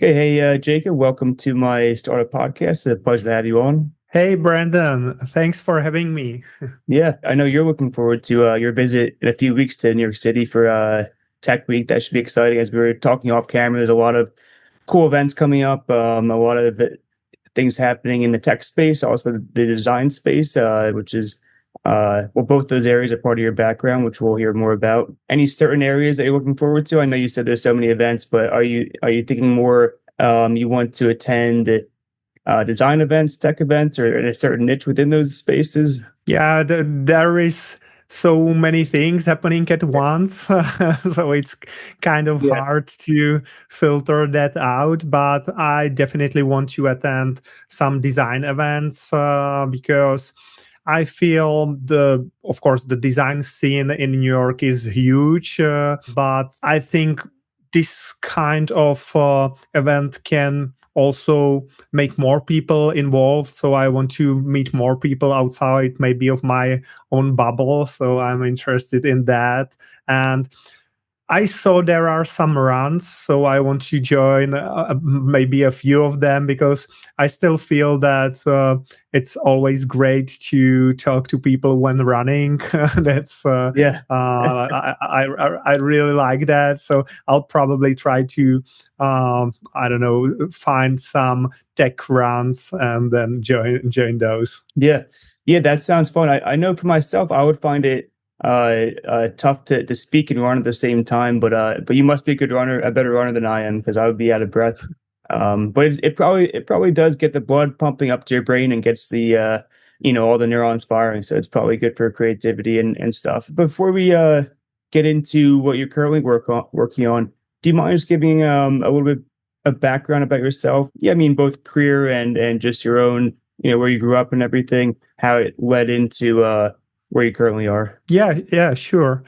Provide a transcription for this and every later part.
Okay, hey, Jacob, welcome to my startup podcast. It's a pleasure to have you on. Hey, Brandon, thanks for having me. Yeah, I know you're looking forward to your visit in a few weeks to New York City for Tech Week. That should be exciting. As we were talking off camera, there's a lot of cool events coming up, a lot of things happening in the tech space, also the design space, which is, well, both those areas are part of your background, which we'll hear more about. Any certain areas that you're looking forward to? I know you said there's so many events, but are you thinking more you want to attend design events, tech events, or in a certain niche within those spaces? Yeah, there is so many things happening at once, so it's kind of Yeah, hard to filter that out. But I definitely want to attend some design events because I feel of course, the design scene in New York is huge, but I think this kind of event can also make more people involved. So I want to meet more people outside, maybe of my own bubble. So I'm interested in that. And I saw there are some runs, so I want to join maybe a few of them because I still feel that it's always great to talk to people when running. That's yeah, I really like that. So I'll probably try to I don't know, find some tech runs and then join those. yeah, yeah. That sounds fun. I know for myself, I would find it tough to speak and run at the same time. But you must be a good runner, a better runner than I am, because I would be out of breath. But it probably does get the blood pumping up to your brain and gets the all the neurons firing. So it's probably good for creativity and stuff. Before we get into what you're currently working on, do you mind just giving a little bit of background about yourself? Yeah, I mean both career and just your own, where you grew up and everything, how it led into where you currently are. Yeah, sure.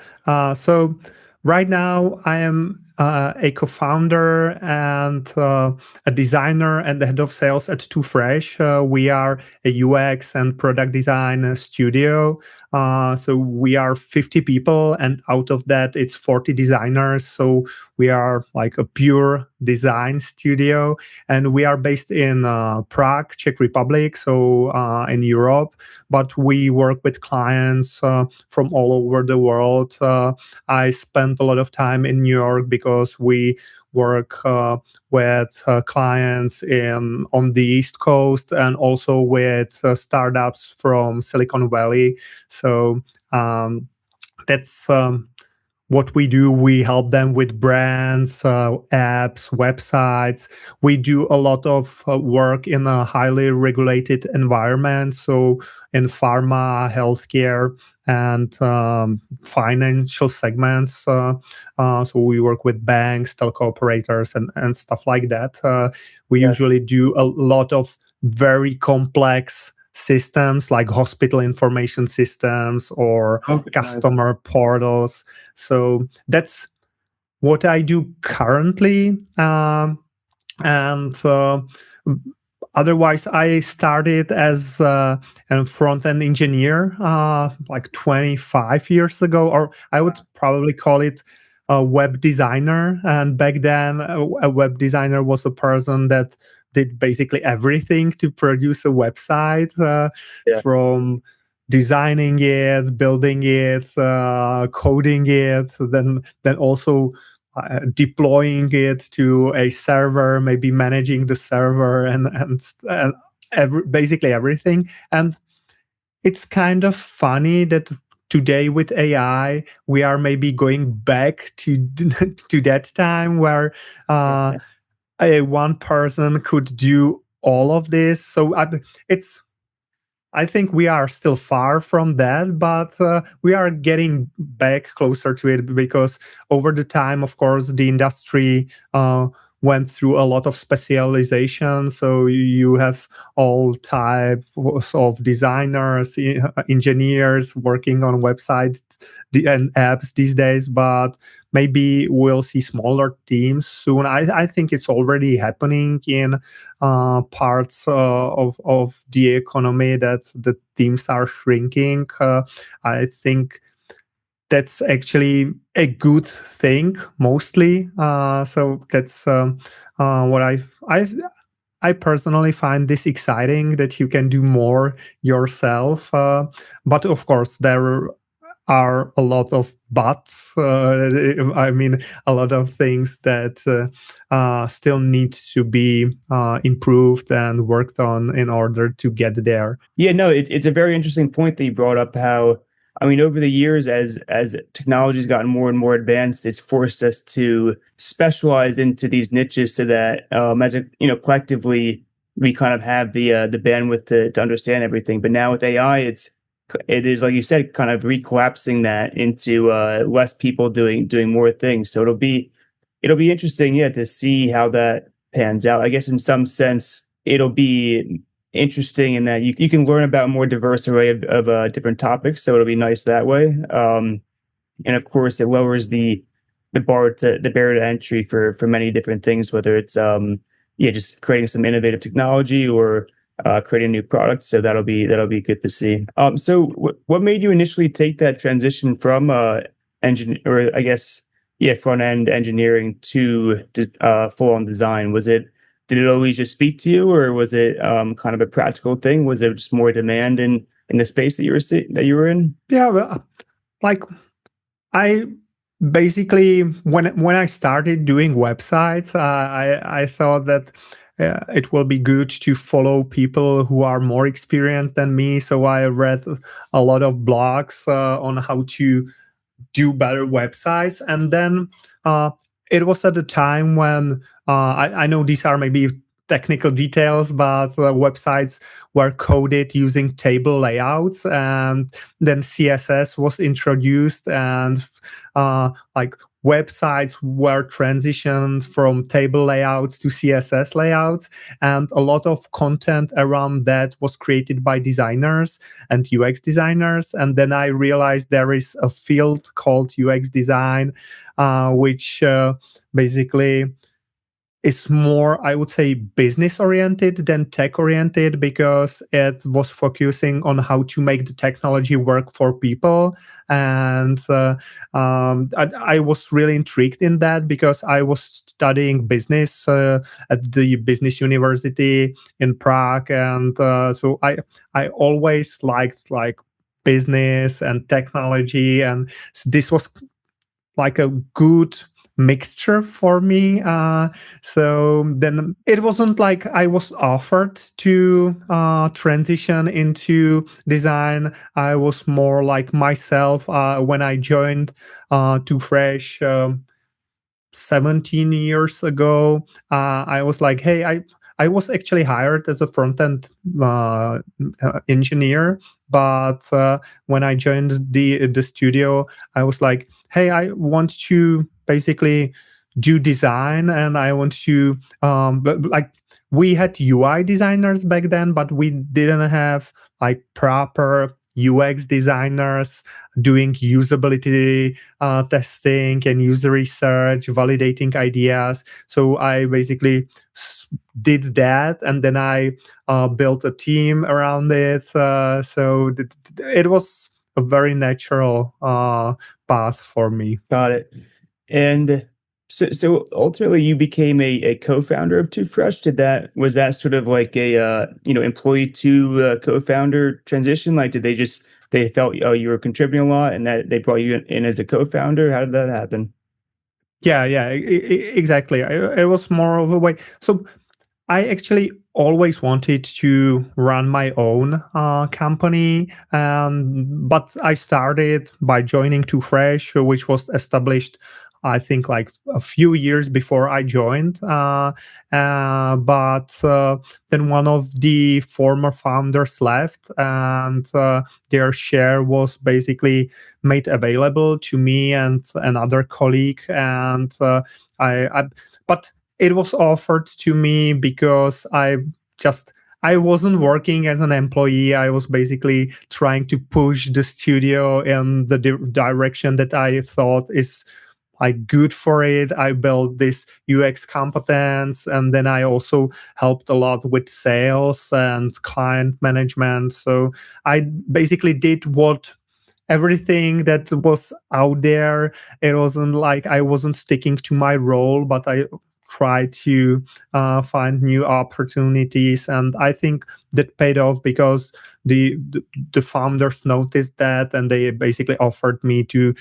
So right now I am a co-founder and a designer and the head of sales at 2FRESH. We are a UX and product design studio. So we are 50 people, and out of that, it's 40 designers. So we are like a pure design studio, and we are based in Prague, Czech Republic, so in Europe. But we work with clients from all over the world. I spent a lot of time in New York because we work with clients on the East Coast and also with startups from Silicon Valley. So that's what we do. We help them with brands, apps, websites. We do a lot of work in a highly regulated environment, so in pharma, healthcare, and financial segments. So we work with banks, telco operators, and stuff like that. We Yeah. usually do a lot of very complex systems like hospital information systems or Okay. Nice. customer portals. So that's what I do currently. And Otherwise, I started as a front end engineer like 25 years ago, or I would probably call it a web designer. And back then, a web designer was a person that did basically everything to produce a website, Yeah. from designing it, building it, coding it, then also deploying it to a server, maybe managing the server, and basically everything. And it's kind of funny that today with AI, we are maybe going back to to that time where a one person could do all of this. So it's I think we are still far from that, but we are getting back closer to it because over the time, of course, the industry went through a lot of specialization. So you have all types of designers, engineers working on websites and apps these days, but maybe we'll see smaller teams soon. I think it's already happening in parts of the economy that the teams are shrinking. I think that's actually a good thing mostly. So that's what I personally find this exciting, that you can do more yourself. But of course, there are a lot of buts. I mean, a lot of things that still need to be improved and worked on in order to get there. Yeah, no, it's a very interesting point that you brought up. How, I mean, over the years, as technology's gotten more and more advanced, it's forced us to specialize into these niches so that, as a collectively, we kind of have the bandwidth to understand everything. But now with AI, it is like you said, kind of recollapsing that into less people doing more things. So it'll be interesting, yeah, to see how that pans out. I guess in some sense, it'll be interesting in that you can learn about a more diverse array of different topics. So it'll be nice that way. And of course, it lowers the barrier to entry for many different things, whether it's yeah, just creating some innovative technology or creating new products. So that'll be good to see. So what made you initially take that transition from engine, or I guess, yeah, front end engineering to full on design? Did it always just speak to you, or was it kind of a practical thing? Was there just more demand in the space that that you were in? Yeah, well, like I basically, when I started doing websites, I thought that it will be good to follow people who are more experienced than me. So I read a lot of blogs on how to do better websites. And then it was at the time when I know these are maybe technical details, but websites were coded using table layouts, and then CSS was introduced, and like websites were transitioned from table layouts to CSS layouts, and a lot of content around that was created by designers and UX designers. And then I realized there is a field called UX design, which basically is more, I would say, business oriented than tech oriented, because it was focusing on how to make the technology work for people. And I was really intrigued in that, because I was studying business at the business university in Prague. And so I always liked like business and technology. And this was like a good mixture for me. So then it wasn't like I was offered to transition into design. I was more like myself when I joined 2Fresh 17 years ago. I was like, hey, I was actually hired as a front end engineer, but when I joined the studio, I was like, hey, I want to basically do design, and I want to like, we had UI designers back then, but we didn't have like proper UX designers doing usability testing and user research, validating ideas. So I basically did that, and then I built a team around it. So it was a very natural path for me. Got it. And so ultimately, you became a co-founder of 2Fresh. Was that sort of like a employee to co-founder transition? Like, they felt, oh, you were contributing a lot, and that they brought you in as a co-founder? How did that happen? Yeah, exactly. It was more of a way. So I actually always wanted to run my own company, but I started by joining 2Fresh, which was established, I think, like a few years before I joined. But then one of the former founders left, and their share was basically made available to me and another colleague. And I but it was offered to me because I wasn't working as an employee. I was basically trying to push the studio in the direction that I thought is like good for it. I built this UX competence, and then I also helped a lot with sales and client management. So I basically did what everything that was out there. It wasn't like I wasn't sticking to my role, but I tried to find new opportunities, and I think that paid off because the founders noticed that, and they basically offered me to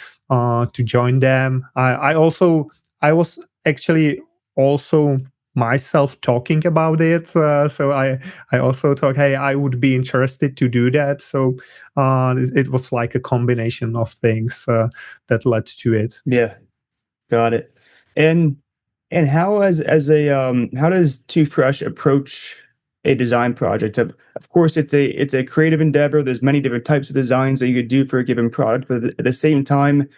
join them. I was actually also myself talking about it, so I also thought, hey, I would be interested to do that. So it was like a combination of things that led to it. Yeah, got it. And how how does 2Fresh approach a design project? Of course, it's a creative endeavor. There's many different types of designs that you could do for a given product, but at the same time,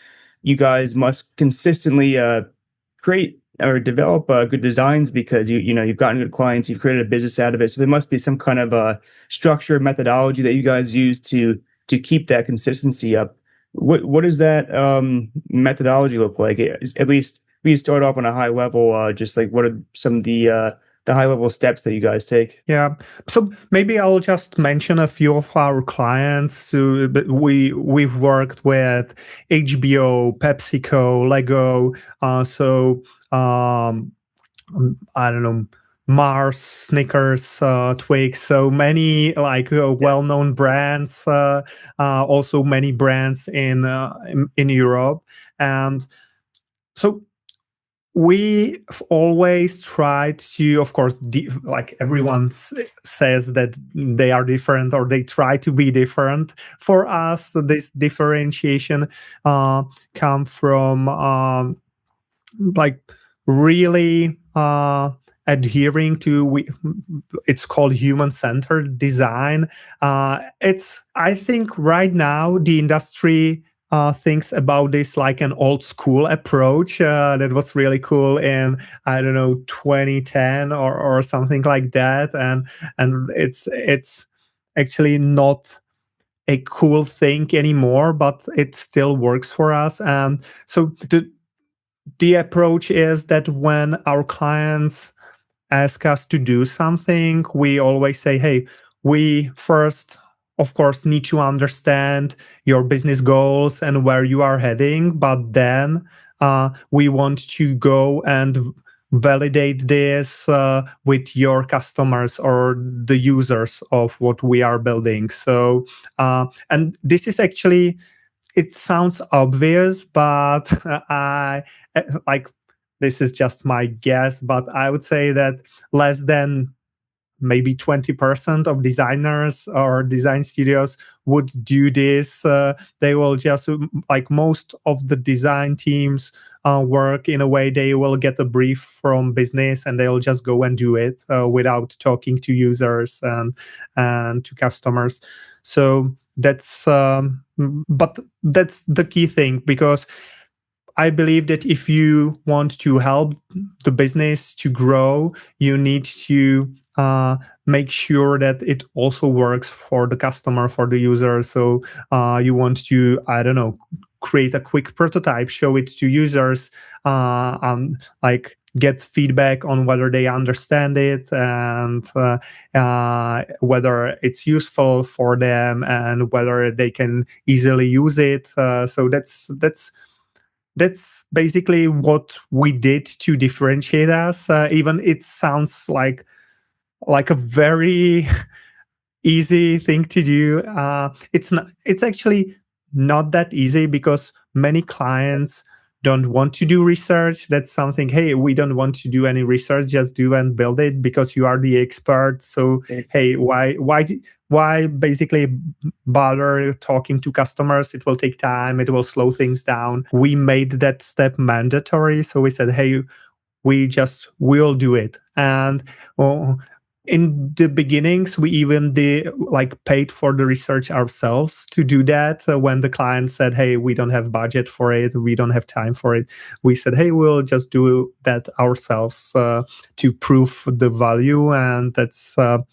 you guys must consistently create or develop good designs because you've gotten good clients, you've created a business out of it. So there must be some kind of structure, methodology that you guys use to keep that consistency up. What does that methodology look like? At least we start off on a high level. Just like what are some of the high level steps that you guys take? Yeah. So maybe I'll just mention a few of our clients. We've worked with HBO, PepsiCo, Lego. I don't know, Mars, Snickers, Twix. So many like Yeah, well-known brands. Also many brands in Europe, and so we always try to, of course, like everyone says that they are different or they try to be different. For us, this differentiation come from like really adhering to it's called human-centered design. It's I think right now the industry thinks about this like an old school approach that was really cool in, I don't know, 2010 or something like that, and it's actually not a cool thing anymore, but it still works for us. And so the approach is that when our clients ask us to do something, we always say, hey, we first, of course, need to understand your business goals and where you are heading, but then we want to go and validate this with your customers or the users of what we are building. So, and this is actually, it sounds obvious, but I like, this is just my guess, but I would say that less than maybe 20% of designers or design studios would do this. They will just, like most of the design teams work in a way, they will get a brief from business and they'll just go and do it without talking to users and to customers. So but that's the key thing, because I believe that if you want to help the business to grow, you need to make sure that it also works for the customer, for the user. So you want to, I don't know, create a quick prototype, show it to users, and like get feedback on whether they understand it and whether it's useful for them and whether they can easily use it. So that's basically what we did to differentiate us. Even it sounds like a very easy thing to do. It's not. It's actually not that easy because many clients don't want to do research. That's something. Hey, we don't want to do any research. Just do and build it because you are the expert. So hey, why basically bother talking to customers? It will take time. It will slow things down. We made that step mandatory. So we said, hey, we'll do it. And in the beginnings, we even paid for the research ourselves to do that. When the client said, hey, we don't have budget for it, we don't have time for it, we said, hey, we'll just do that ourselves to prove the value. And that's how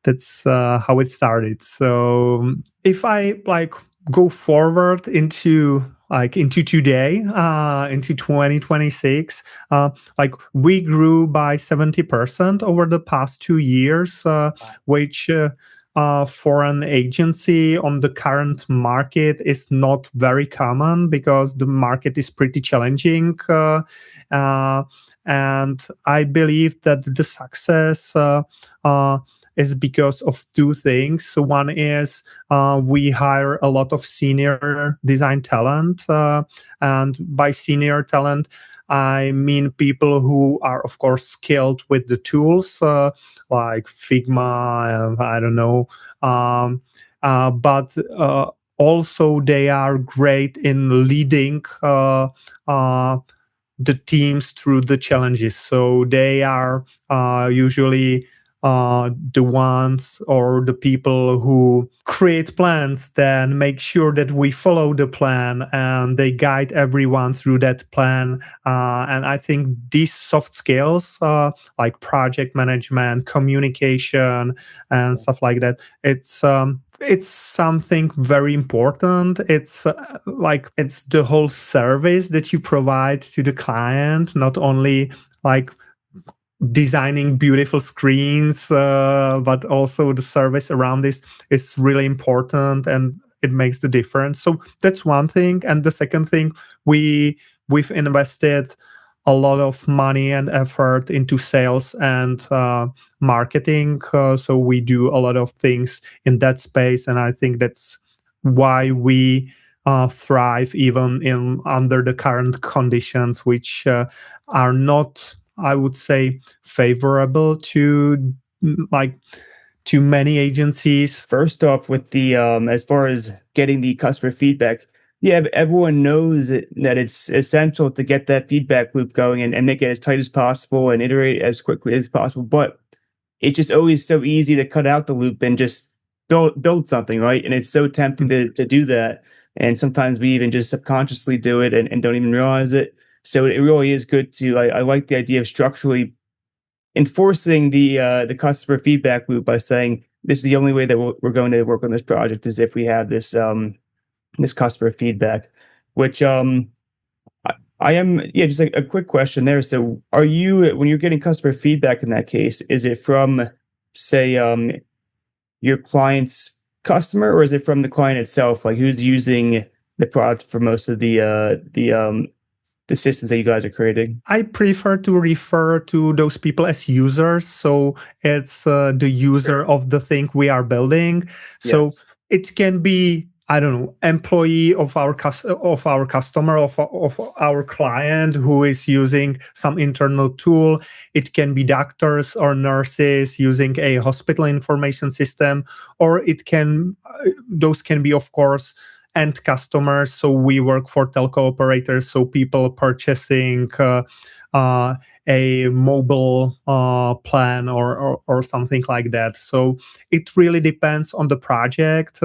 it started. So if I go forward into today, into 2026, we grew by 70% over the past 2 years, which for an agency on the current market is not very common because the market is pretty challenging. And I believe that the success is because of two things. One is we hire a lot of senior design talent. And by senior talent, I mean people who are, of course, skilled with the tools like Figma and I don't know. But also they are great in leading the teams through the challenges. So they are usually the ones or the people who create plans, then make sure that we follow the plan and they guide everyone through that plan. And I think these soft skills like project management, communication, and stuff like that, it's something very important. It's it's the whole service that you provide to the client, not only like designing beautiful screens, but also the service around this is really important and it makes the difference. So that's one thing. And the second thing, we've invested a lot of money and effort into sales and marketing. So we do a lot of things in that space, and I think that's why we thrive even in under the current conditions, which are not, I would say, favorable to like to many agencies. First off, with the as far as getting the customer feedback, yeah, everyone knows that it's essential to get that feedback loop going and make it as tight as possible and iterate as quickly as possible. But it's just always so easy to cut out the loop and just build something, right? And it's so tempting to do that. And sometimes we even just subconsciously do it and don't even realize it. So it really is good to I like the idea of structurally enforcing the customer feedback loop by saying this is the only way that we're going to work on this project is if we have this this customer feedback, which I am, yeah, just like a quick question there. So are you, when you're getting customer feedback in that case, is it from, say, your client's customer, or is it from the client itself? Like who's using the product for most of the systems that you guys are creating? I prefer to refer to those people as users. So it's the user of the thing we are building. So Yes. it can be, I don't know, employee of our customer, of our client who is using some internal tool. It can be doctors or nurses using a hospital information system, or it can those can be, of course, end customers. So we work for telco operators, so people purchasing uh, a mobile plan or something like that. So it really depends on the project.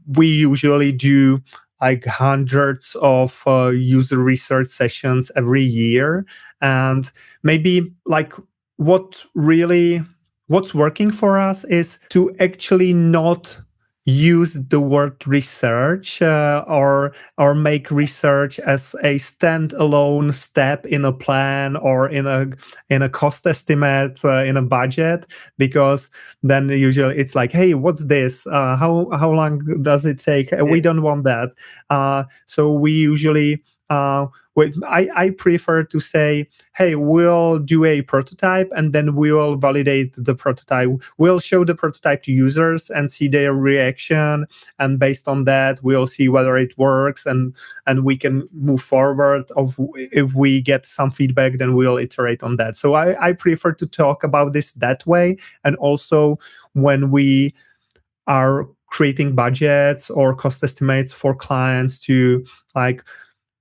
We usually do like hundreds of user research sessions every year, and maybe like what really what's working for us is to actually not use the word research or make research as a standalone step in a plan or in a cost estimate in a budget, because then usually it's like, hey, what's this, how long does it take? We don't want that. So we usually I prefer to say, hey, we'll do a prototype and then we will validate the prototype. We'll show the prototype to users and see their reaction. And based on that, we'll see whether it works and we can move forward. If we get some feedback, then we'll iterate on that. So I prefer to talk about this that way. And also when we are creating budgets or cost estimates for clients, to like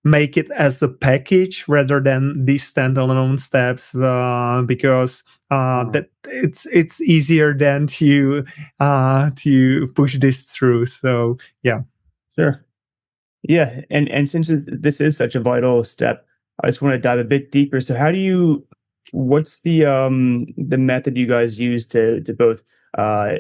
make it as a package rather than these standalone steps, because that it's easier than to push this through. So yeah. Sure. Yeah, and since this is such a vital step, I just want to dive a bit deeper. So how do you, what's the method you guys use to both uh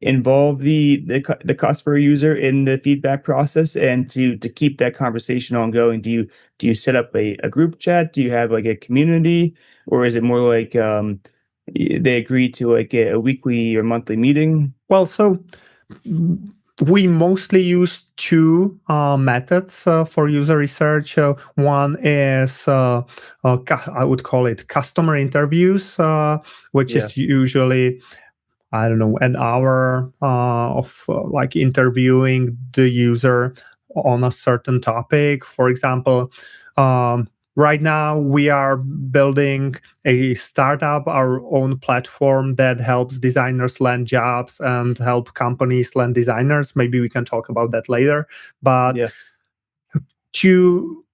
involve the customer user in the feedback process and to keep that conversation ongoing? Do you set up a group chat? Do you have like a community, or is it more like they agree to like a weekly or monthly meeting? Well, so we mostly use two methods for user research. One is I would call it customer interviews, which Yeah, is usually, I don't know, an hour of like interviewing the user on a certain topic. For example, right now we are building a startup, our own platform that helps designers land jobs and help companies land designers. Maybe we can talk about that later. But yeah, to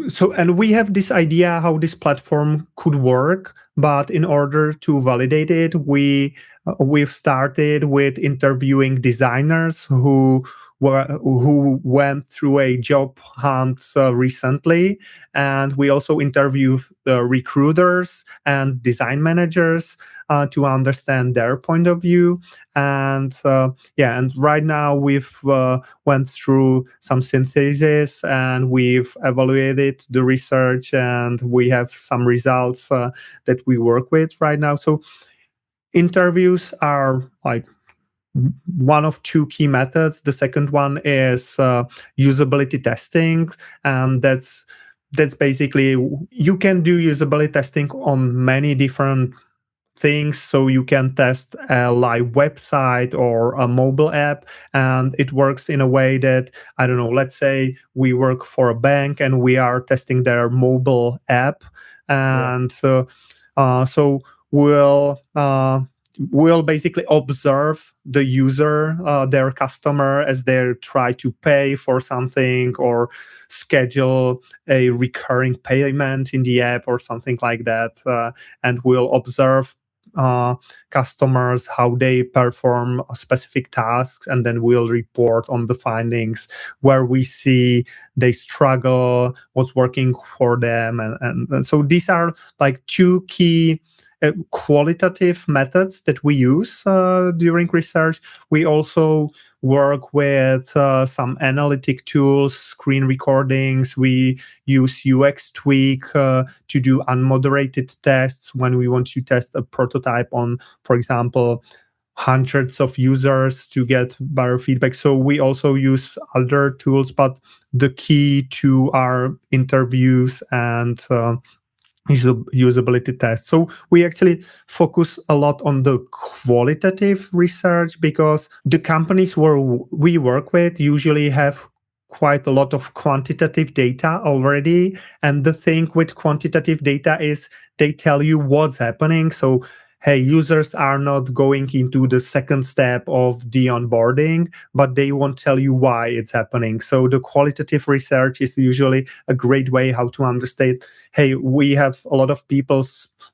so, and we have this idea how this platform could work, but in order to validate it, we've started with interviewing designers who went through a job hunt recently, and we also interviewed the recruiters and design managers to understand their point of view. And and right now we've went through some synthesis, and we've evaluated the research, and we have some results that we work with right now. So interviews are like one of two key methods. The second one is usability testing, and that's basically, you can do usability testing on many different things. So you can test a live website or a mobile app, and it works in a way that, I don't know, let's say we work for a bank and we are testing their mobile app, yeah, and so we'll basically observe the user, their customer, as they try to pay for something or schedule a recurring payment in the app or something like that, and we'll observe customers, how they perform specific tasks, and then we'll report on the findings where we see they struggle, what's working for them. And so these are like two key qualitative methods that we use during research. We also work with some analytic tools, screen recordings. We use UX Tweak to do unmoderated tests when we want to test a prototype on, for example, hundreds of users to get better feedback. So we also use other tools, but the key to our interviews and usability tests. So we actually focus a lot on the qualitative research, because the companies where we work with usually have quite a lot of quantitative data already. And the thing with quantitative data is they tell you what's happening. So, hey, users are not going into the second step of the onboarding, but they won't tell you why it's happening. So the qualitative research is usually a great way how to understand, hey, we have a lot of people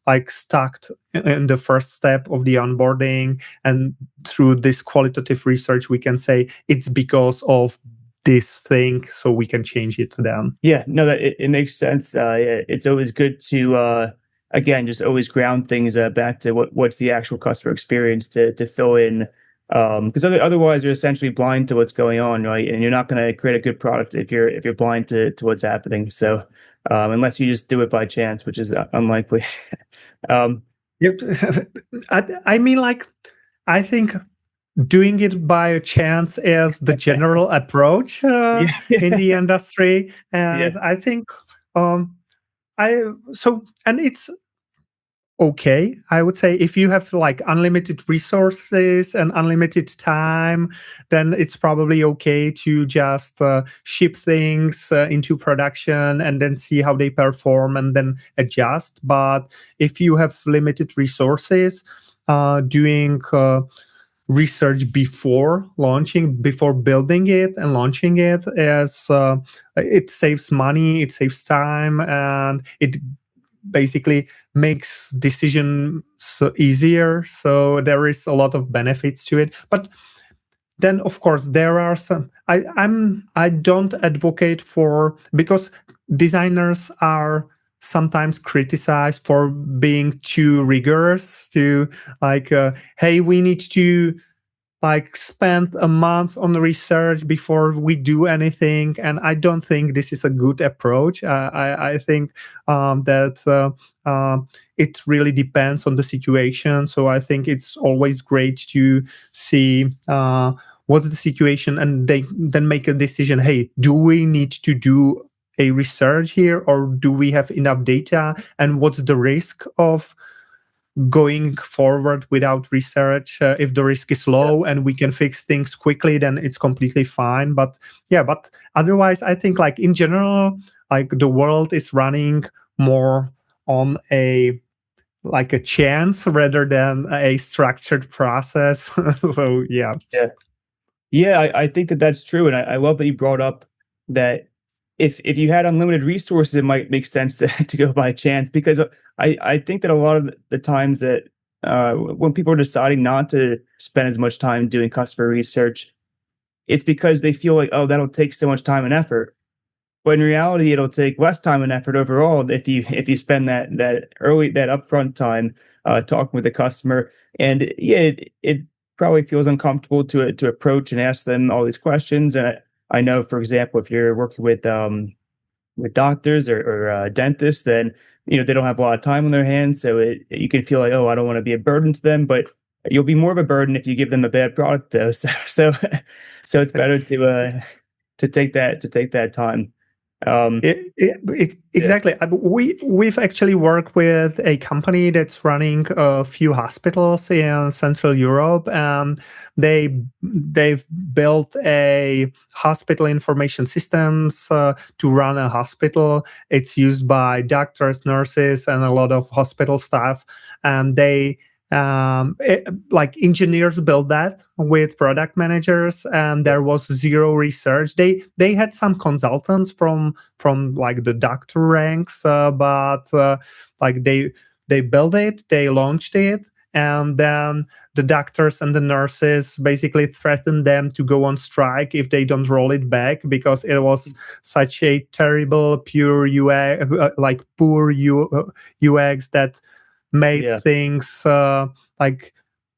like stuck in the first step of the onboarding, and through this qualitative research we can say it's because of this thing, so we can change it then. yeah. No, that it makes sense. Yeah, it's always good to again just always ground things back to what's the actual customer experience to fill in, because otherwise you're essentially blind to what's going on, right? And you're not going to create a good product if you're blind to what's happening. So unless you just do it by chance, which is unlikely. um, Yep. I mean, like, I think doing it by chance is the general approach yeah, in the industry, yeah, and I think um, and it's okay. I would say if you have like unlimited resources and unlimited time, then it's probably okay to just ship things into production and then see how they perform and then adjust. But if you have limited resources, doing research before launching, before building it and launching it, as it saves money, it saves time, and it basically makes decisions easier. So there is a lot of benefits to it. But then of course there are some, I don't advocate for, because designers are sometimes criticized for being too rigorous, to like hey, we need to like spend a month on research before we do anything, and I don't think this is a good approach. I think that it really depends on the situation. So I think it's always great to see what's the situation, and they then make a decision. Hey, do we need to do a research here, or do we have enough data? And what's the risk of going forward without research? If the risk is Yeah. low and we can fix things quickly, then it's completely fine. But yeah, but otherwise, I think like in general, like the world is running more on a like a chance rather than a structured process. So yeah. Yeah. Yeah, I think that that's true, and I love that you brought up that if you had unlimited resources, it might make sense to to go by chance because I think that a lot of the times that when people are deciding not to spend as much time doing customer research, it's because they feel like, oh, that'll take so much time and effort. But in reality, it'll take less time and effort overall if you spend that upfront time talking with the customer. And yeah, it probably feels uncomfortable to approach and ask them all these questions. And I know, for example, if you're working with doctors or dentists, then they don't have a lot of time on their hands, so you can feel like, oh, I don't want to be a burden to them, but you'll be more of a burden if you give them a bad product, though. So it's better to take that time. Um, yeah, Exactly. We've actually worked with a company that's running a few hospitals in Central Europe. They've built a hospital information systems to run a hospital. It's used by doctors, nurses, and a lot of hospital staff. And like engineers built that with product managers, and yeah, there was zero research. They had some consultants from like the doctor ranks, but like they built it, they launched it, and then the doctors and the nurses basically threatened them to go on strike if they don't roll it back, because it was such a terrible pure UX, like poor UX that made yeah, things like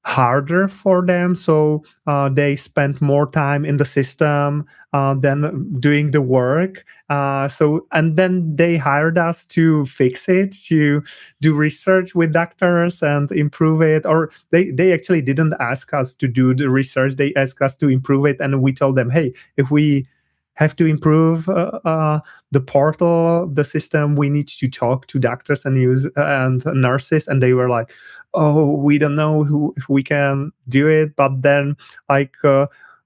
harder for them. So they spent more time in the system than doing the work. And then they hired us to fix it, to do research with doctors and improve it. Or they actually didn't ask us to do the research, they asked us to improve it, and we told them, hey, if we have to improve the portal, the system, we need to talk to doctors and use and nurses. And they were like, oh, we don't know if we can do it. But then like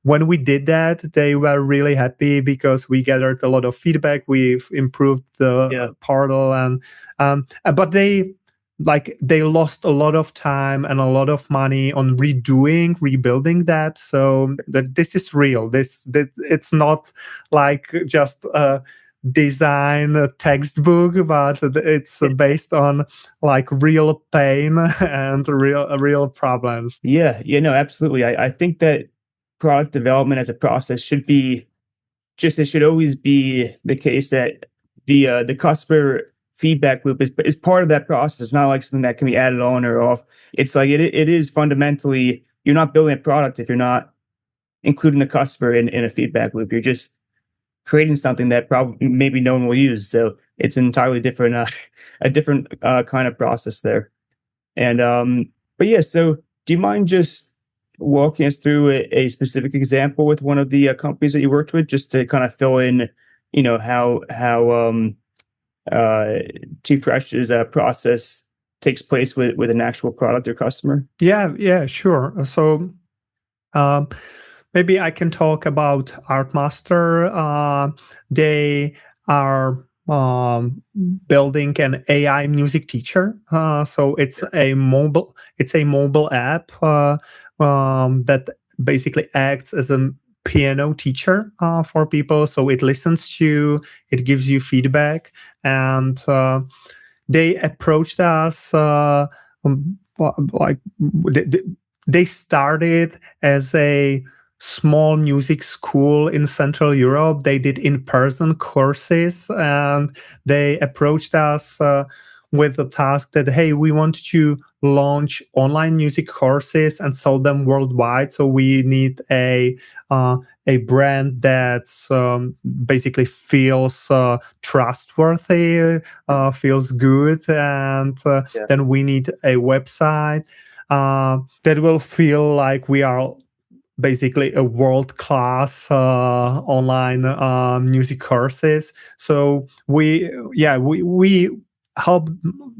when we did that, they were really happy because we gathered a lot of feedback, we've improved the yeah, portal. And but they lost a lot of time and a lot of money on rebuilding that. So that this is real. That it's not like just a design textbook, but it's based on like real pain and real problems. yeah. No, absolutely. I think that product development as a process should be just it should always be the case that the customer feedback loop is part of that process. It's not like something that can be added on or off. It's like it is fundamentally you're not building a product if you're not including the customer in a feedback loop. You're just creating something that probably maybe no one will use. So it's an entirely different a different kind of process there. And but yeah, so do you mind just walking us through a specific example with one of the companies that you worked with, just to kind of fill in, how uh, T-Fresh's process takes place with an actual product or customer? Yeah, sure. So um, maybe I can talk about Artmaster. They are building an AI music teacher. So it's a mobile app that basically acts as a piano teacher for people. So it listens to you, it gives you feedback, and they approached us like they started as a small music school in Central Europe. They did in-person courses, and they approached us with the task that, hey, we want to launch online music courses and sell them worldwide. So we need a a brand that's basically feels trustworthy, feels good, and Yeah. then we need a website that will feel like we are basically a world-class online music courses. So we help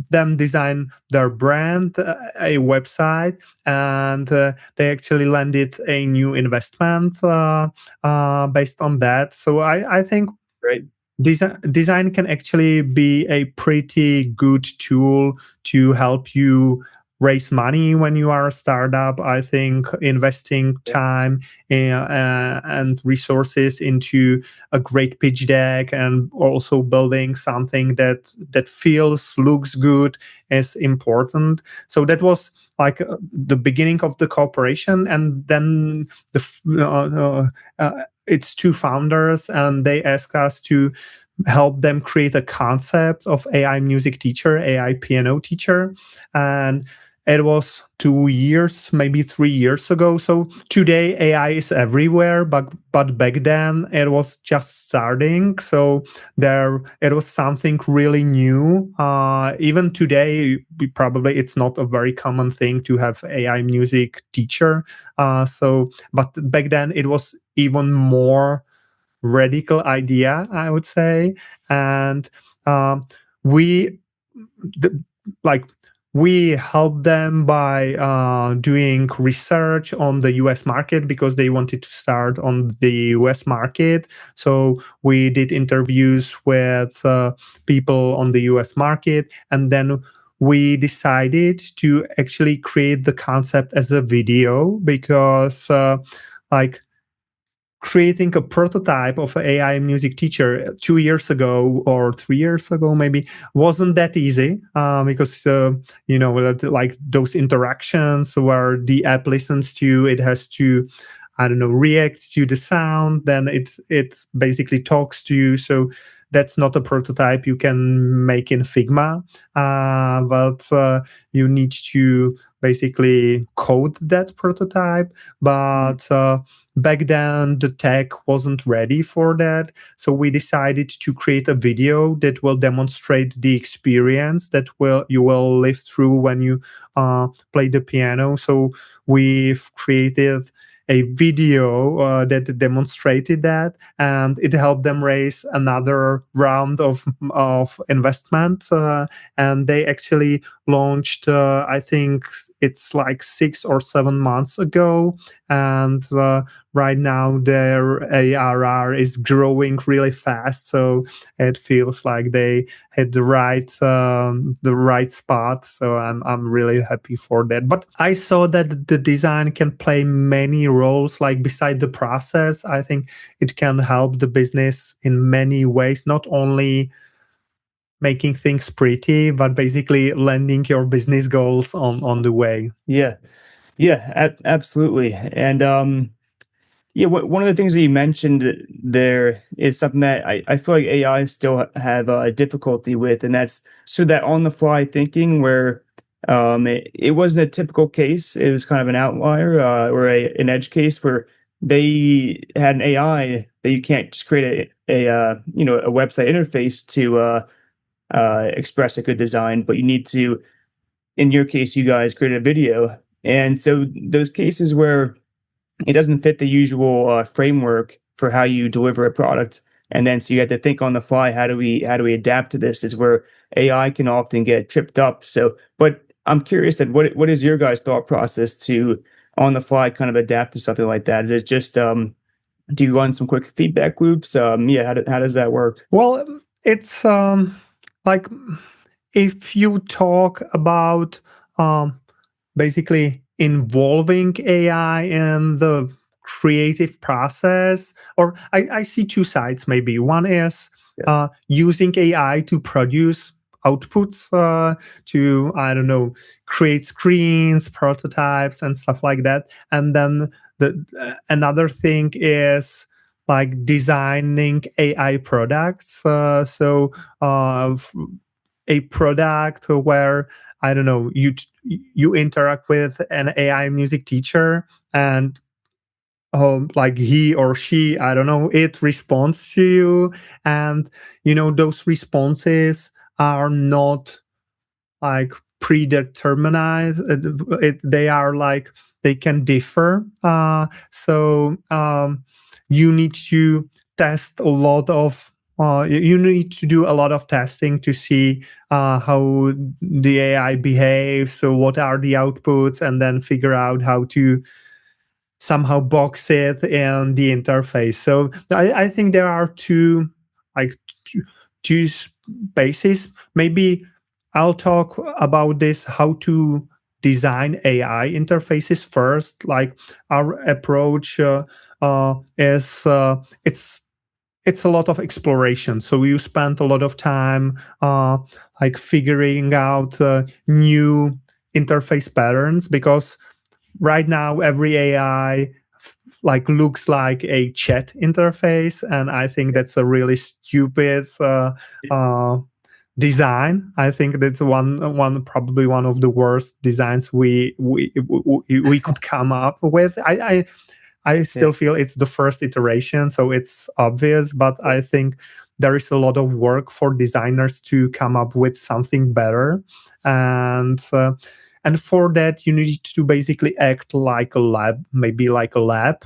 them design their brand, a website, and they actually landed a new investment based on that. So I think Right. design can actually be a pretty good tool to help you raise money when you are a startup. I think investing Yeah. time and resources into a great pitch deck and also building something that feels, looks good is important. So that was like the beginning of the cooperation, and then it's two founders, and they ask us to help them create a concept of AI music teacher, AI piano teacher. And it was 2 years, maybe 3 years ago. So today AI is everywhere, but back then it was just starting. So there it was something really new. Even today, probably it's not a very common thing to have AI music teacher. But back then it was even more radical idea, I would say. And we the, like we help them by doing research on the US market because they wanted to start on the US market. So we did interviews with people on the US market, and then we decided to actually create the concept as a video because like creating a prototype of an AI music teacher 2 years ago or 3 years ago maybe wasn't that easy because like those interactions where the app listens to it, has to, I don't know, react to the sound, then it basically talks to you. So that's not a prototype you can make in Figma, but you need to basically code that prototype. But back then the tech wasn't ready for that, so we decided to create a video that will demonstrate the experience that you will live through when you play the piano. So we've created a video that demonstrated that, and it helped them raise another round of investment, and they actually launched I think it's like 6 or 7 months ago. And right now their ARR is growing really fast, so it feels like they hit the right spot. So I'm really happy for that. But I saw that the design can play many roles. Like beside the process, I think it can help the business in many ways, not only making things pretty, but basically landing your business goals on the way. Yeah. Yeah. Absolutely. And yeah, one of the things that you mentioned there is something that I feel like AI still have difficulty with, and that's sort of that on the fly thinking where it wasn't a typical case. It was kind of an outlier or an edge case where they had an AI that you can't just create a website interface to express a good design, but you need to, in your case, you guys created a video. And so those cases where it doesn't fit the usual framework for how you deliver a product, and then so you have to think on the fly, how do we adapt to this, is where AI can often get tripped up. So but I'm curious that what is your guys thought process to on the fly kind of adapt to something like that? Is it just do you run some quick feedback loops? Yeah, how does that work? Well, it's like if you talk about um, basically involving AI in the creative process, or I see two sides maybe. One is Yeah. using AI to produce outputs, to, I don't know, create screens, prototypes, and stuff like that. And then another thing is like designing AI products. Uh, a product where, I don't know, you interact with an AI music teacher, and like he or she, I don't know, it responds to you. And, those responses are not like predetermined. They are like, they can differ. So you need to test a lot of, you need to do a lot of testing to see how the AI behaves. So what are the outputs, and then figure out how to somehow box it in the interface. So I think there are like two spaces. Maybe I'll talk about this, how to design AI interfaces first. Like our approach is it's a lot of exploration. So you spend a lot of time like figuring out new interface patterns, because right now every AI like looks like a chat interface, and I think that's a really stupid uh, design. I think that's probably one of the worst designs we could come up with. I Yeah. still feel it's the first iteration, so it's obvious, but I think there is a lot of work for designers to come up with something better. And for that, you need to basically act like a lab, maybe like a lab,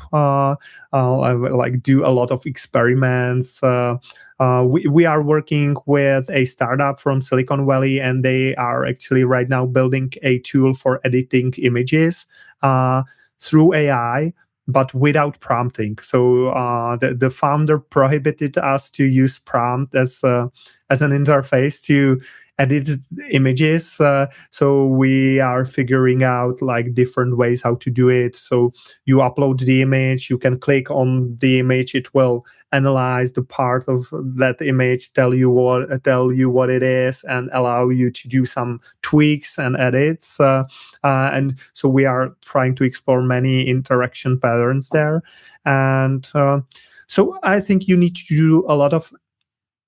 like do a lot of experiments. We are working with a startup from Silicon Valley, and they are actually right now building a tool for editing images through AI, but without prompting. So the founder prohibited us to use prompt as an interface to edit images. So we are figuring out like different ways how to do it. So you upload the image, you can click on the image, it will analyze the part of that image, tell you what it is, and allow you to do some tweaks and edits. And so we are trying to explore many interaction patterns there. And so I think you need to do a lot of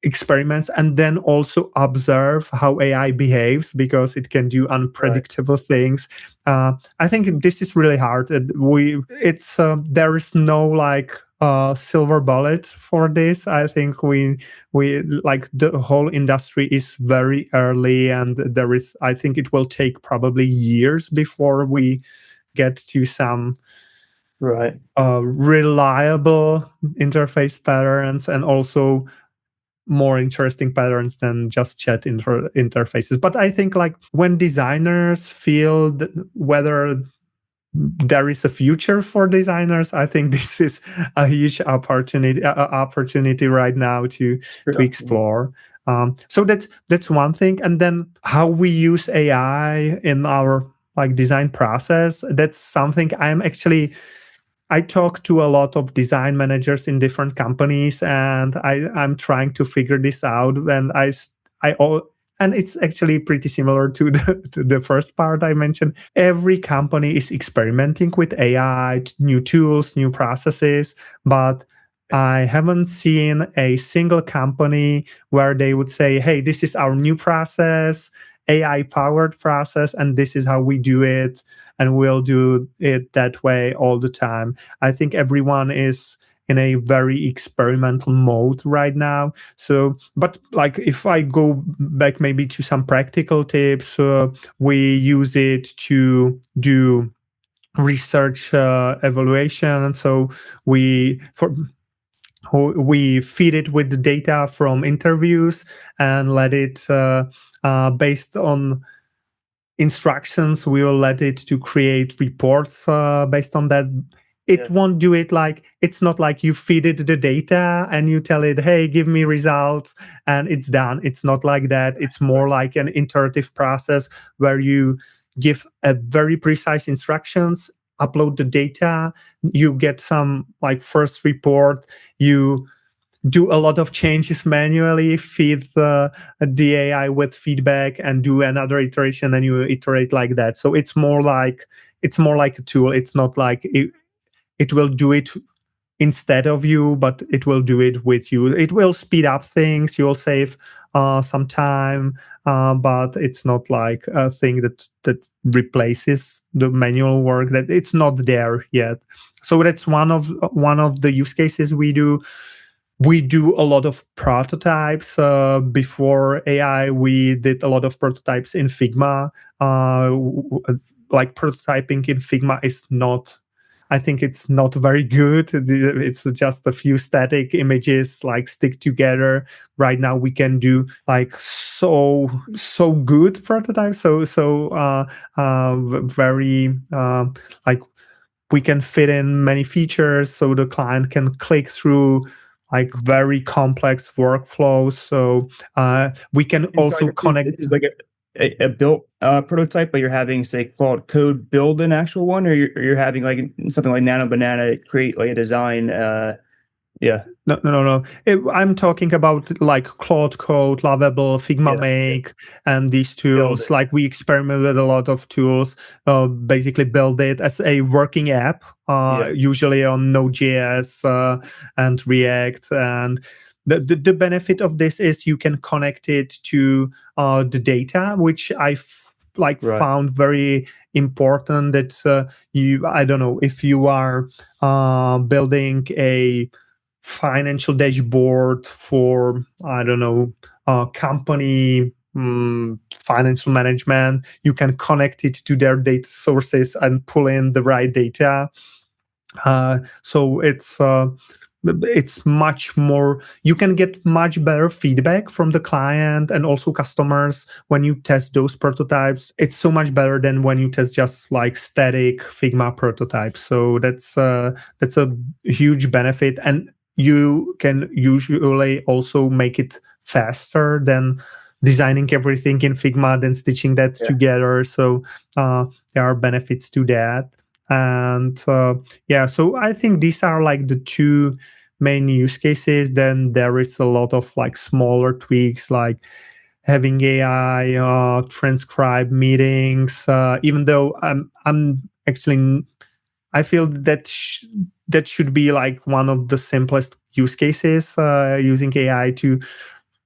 experiments, and then also observe how AI behaves, because it can do Right. unpredictable things. I think this is really hard. There is no like silver bullet for this. I think we like the whole industry is very early, and I think it will take probably years before we get to some Right. reliable interface patterns, and also more interesting patterns than just chat interfaces. But I think like when designers feel whether there is a future for designers, I think this is a huge opportunity right now to Sure. explore. So that's one thing. And then how we use AI in our like design process, that's something I talk to a lot of design managers in different companies, and I'm trying to figure this out. And it's actually pretty similar to the first part I mentioned. Every company is experimenting with AI, new tools, new processes, but I haven't seen a single company where they would say, "Hey, this is our new process, AI powered process, and this is how we do it, and we'll do it that way all the time." I think everyone is in a very experimental mode right now. So, but like if I go back maybe to some practical tips, we use it to do research evaluation. And so we feed it with the data from interviews and let it based on instructions, we will let it to create reports based on that. It Yeah. won't do it like, it's not like you feed it the data and you tell it, hey, give me results, and it's done. It's not like that. It's more like an iterative process where you give a very precise instructions, upload the data, you get some like first report, you do a lot of changes manually, feed the AI with feedback, and do another iteration, and you iterate like that. So it's more like a tool. It's not like it will do it instead of you, but it will do it with you. It will speed up things. You'll save some time, but it's not like a thing that replaces the manual work. That it's not there yet. So that's one of the use cases we do. We do a lot of prototypes. Before AI, we did a lot of prototypes in Figma. Like prototyping in Figma is not, I think it's not very good. It's just a few static images like stick together. Right now we can do like so good prototypes. Very like we can fit in many features so the client can click through like very complex workflows. So we can And sorry, also connect. this is like a built prototype, but you're having, say, Claude Code build an actual one, or you're having like something like Nano Banana create like a design. Yeah, No. I'm talking about like Claude Code, Lovable, Figma yeah, Make, and these build tools. it. Like we experiment with a lot of tools, basically build it as a working app, Yeah, usually on Node.js and React. And the benefit of this is you can connect it to the data, which like right. found very important. That I don't know if you are building a financial dashboard for, I don't know, company financial management. You can connect it to their data sources and pull in the right data. So it's much more, you can get much better feedback from the client and also customers when you test those prototypes. It's so much better than when you test just like static Figma prototypes. So that's a huge benefit. And you can usually also make it faster than designing everything in Figma, then stitching that Yeah, together. So there are benefits to that. And yeah, so I think these are like the two main use cases. Then there is a lot of like smaller tweaks, like having AI transcribe meetings. Even though I'm actually, I feel that that should be like one of the simplest use cases, using AI to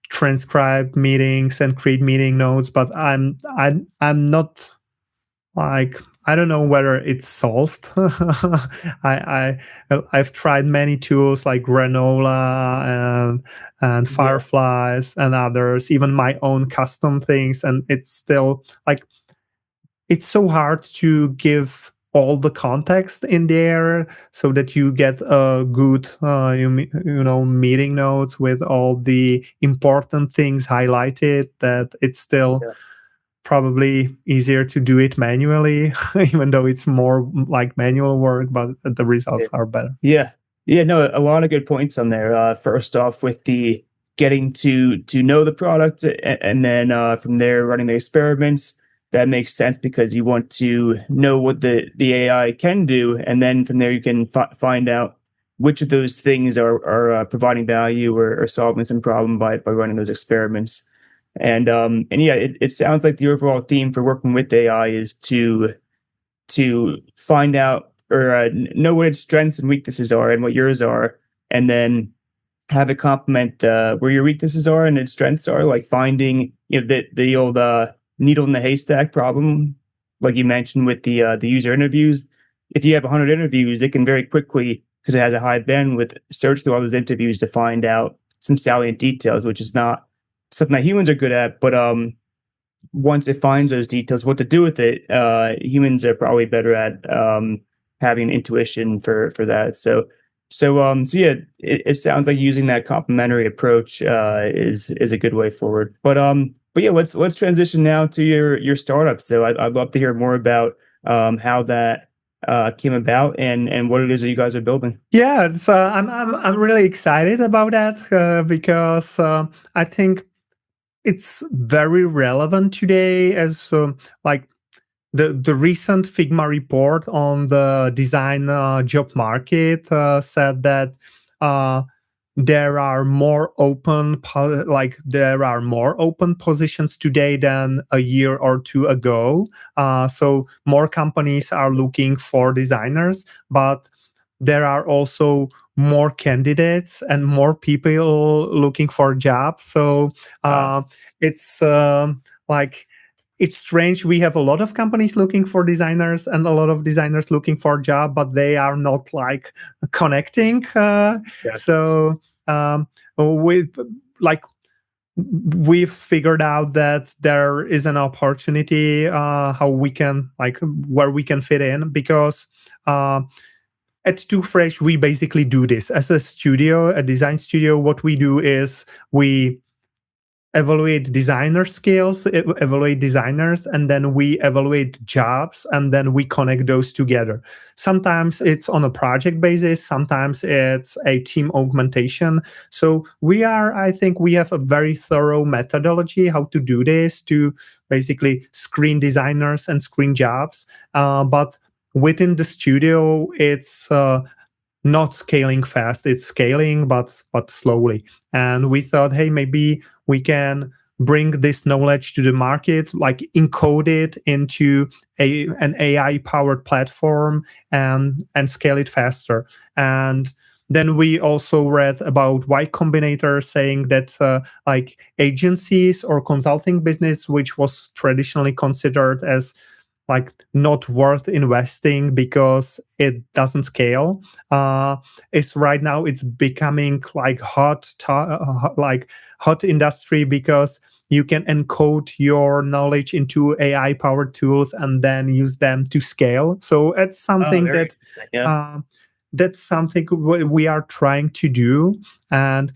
transcribe meetings and create meeting notes. But I'm not like, I don't know whether it's solved. I've tried many tools like Granola and yeah, Fireflies and others, even my own custom things, and it's still like, it's so hard to give all the context in there so that you get a good you know, meeting notes with all the important things highlighted, that it's still yeah, probably easier to do it manually, even though it's more like manual work, but the yeah. results are better. Yeah. Yeah, no, a lot of good points on there. First off, with the getting to know the product, and then from there running the experiments, that makes sense because you want to know what the AI can do, and then from there you can find out which of those things are providing value or solving some problem by running those experiments. And yeah, it sounds like the overall theme for working with AI is to find out or know what its strengths and weaknesses are and what yours are, and then have it complement where your weaknesses are and its strengths are, like finding, you know, the old needle in the haystack problem, like you mentioned with the user interviews. If you have 100 interviews, it can very quickly, because it has a high bandwidth, search through all those interviews to find out some salient details, which is not something that humans are good at. But once it finds those details, what to do with it, humans are probably better at having intuition for that. So yeah, it sounds like using that complementary approach is a good way forward. But yeah, let's transition now to your startup. So I'd love to hear more about how that came about and what it is that you guys are building. Yeah, so I'm really excited about that because I think it's very relevant today, as like the recent Figma report on the design job market said that uh, there are more there are more open positions today than a year or two ago. So more companies are looking for designers, but there are also more candidates and more people looking for jobs. So it's like it's strange. We have a lot of companies looking for designers and a lot of designers looking for a job, but they are not like connecting. So with like we've figured out that there is an opportunity how we can like where we can fit in because at 2Fresh we basically do this as a studio, a design studio. What we do is we evaluate designer skills, evaluate designers, and then we evaluate jobs, and then we connect those together. Sometimes it's on a project basis, sometimes it's a team augmentation. So I think we have a very thorough methodology how to do this to basically screen designers and screen jobs. But within the studio, it's not scaling fast. It's scaling, but slowly. And we thought, hey, maybe we can bring this knowledge to the market, like encode it into an AI powered platform and scale it faster. And then we also read about Y Combinator saying that like agencies or consulting business, which was traditionally considered as like not worth investing because it doesn't scale, is right now it's becoming like like hot industry because you can encode your knowledge into AI powered tools and then use them to scale. So it's something that's something we are trying to do, and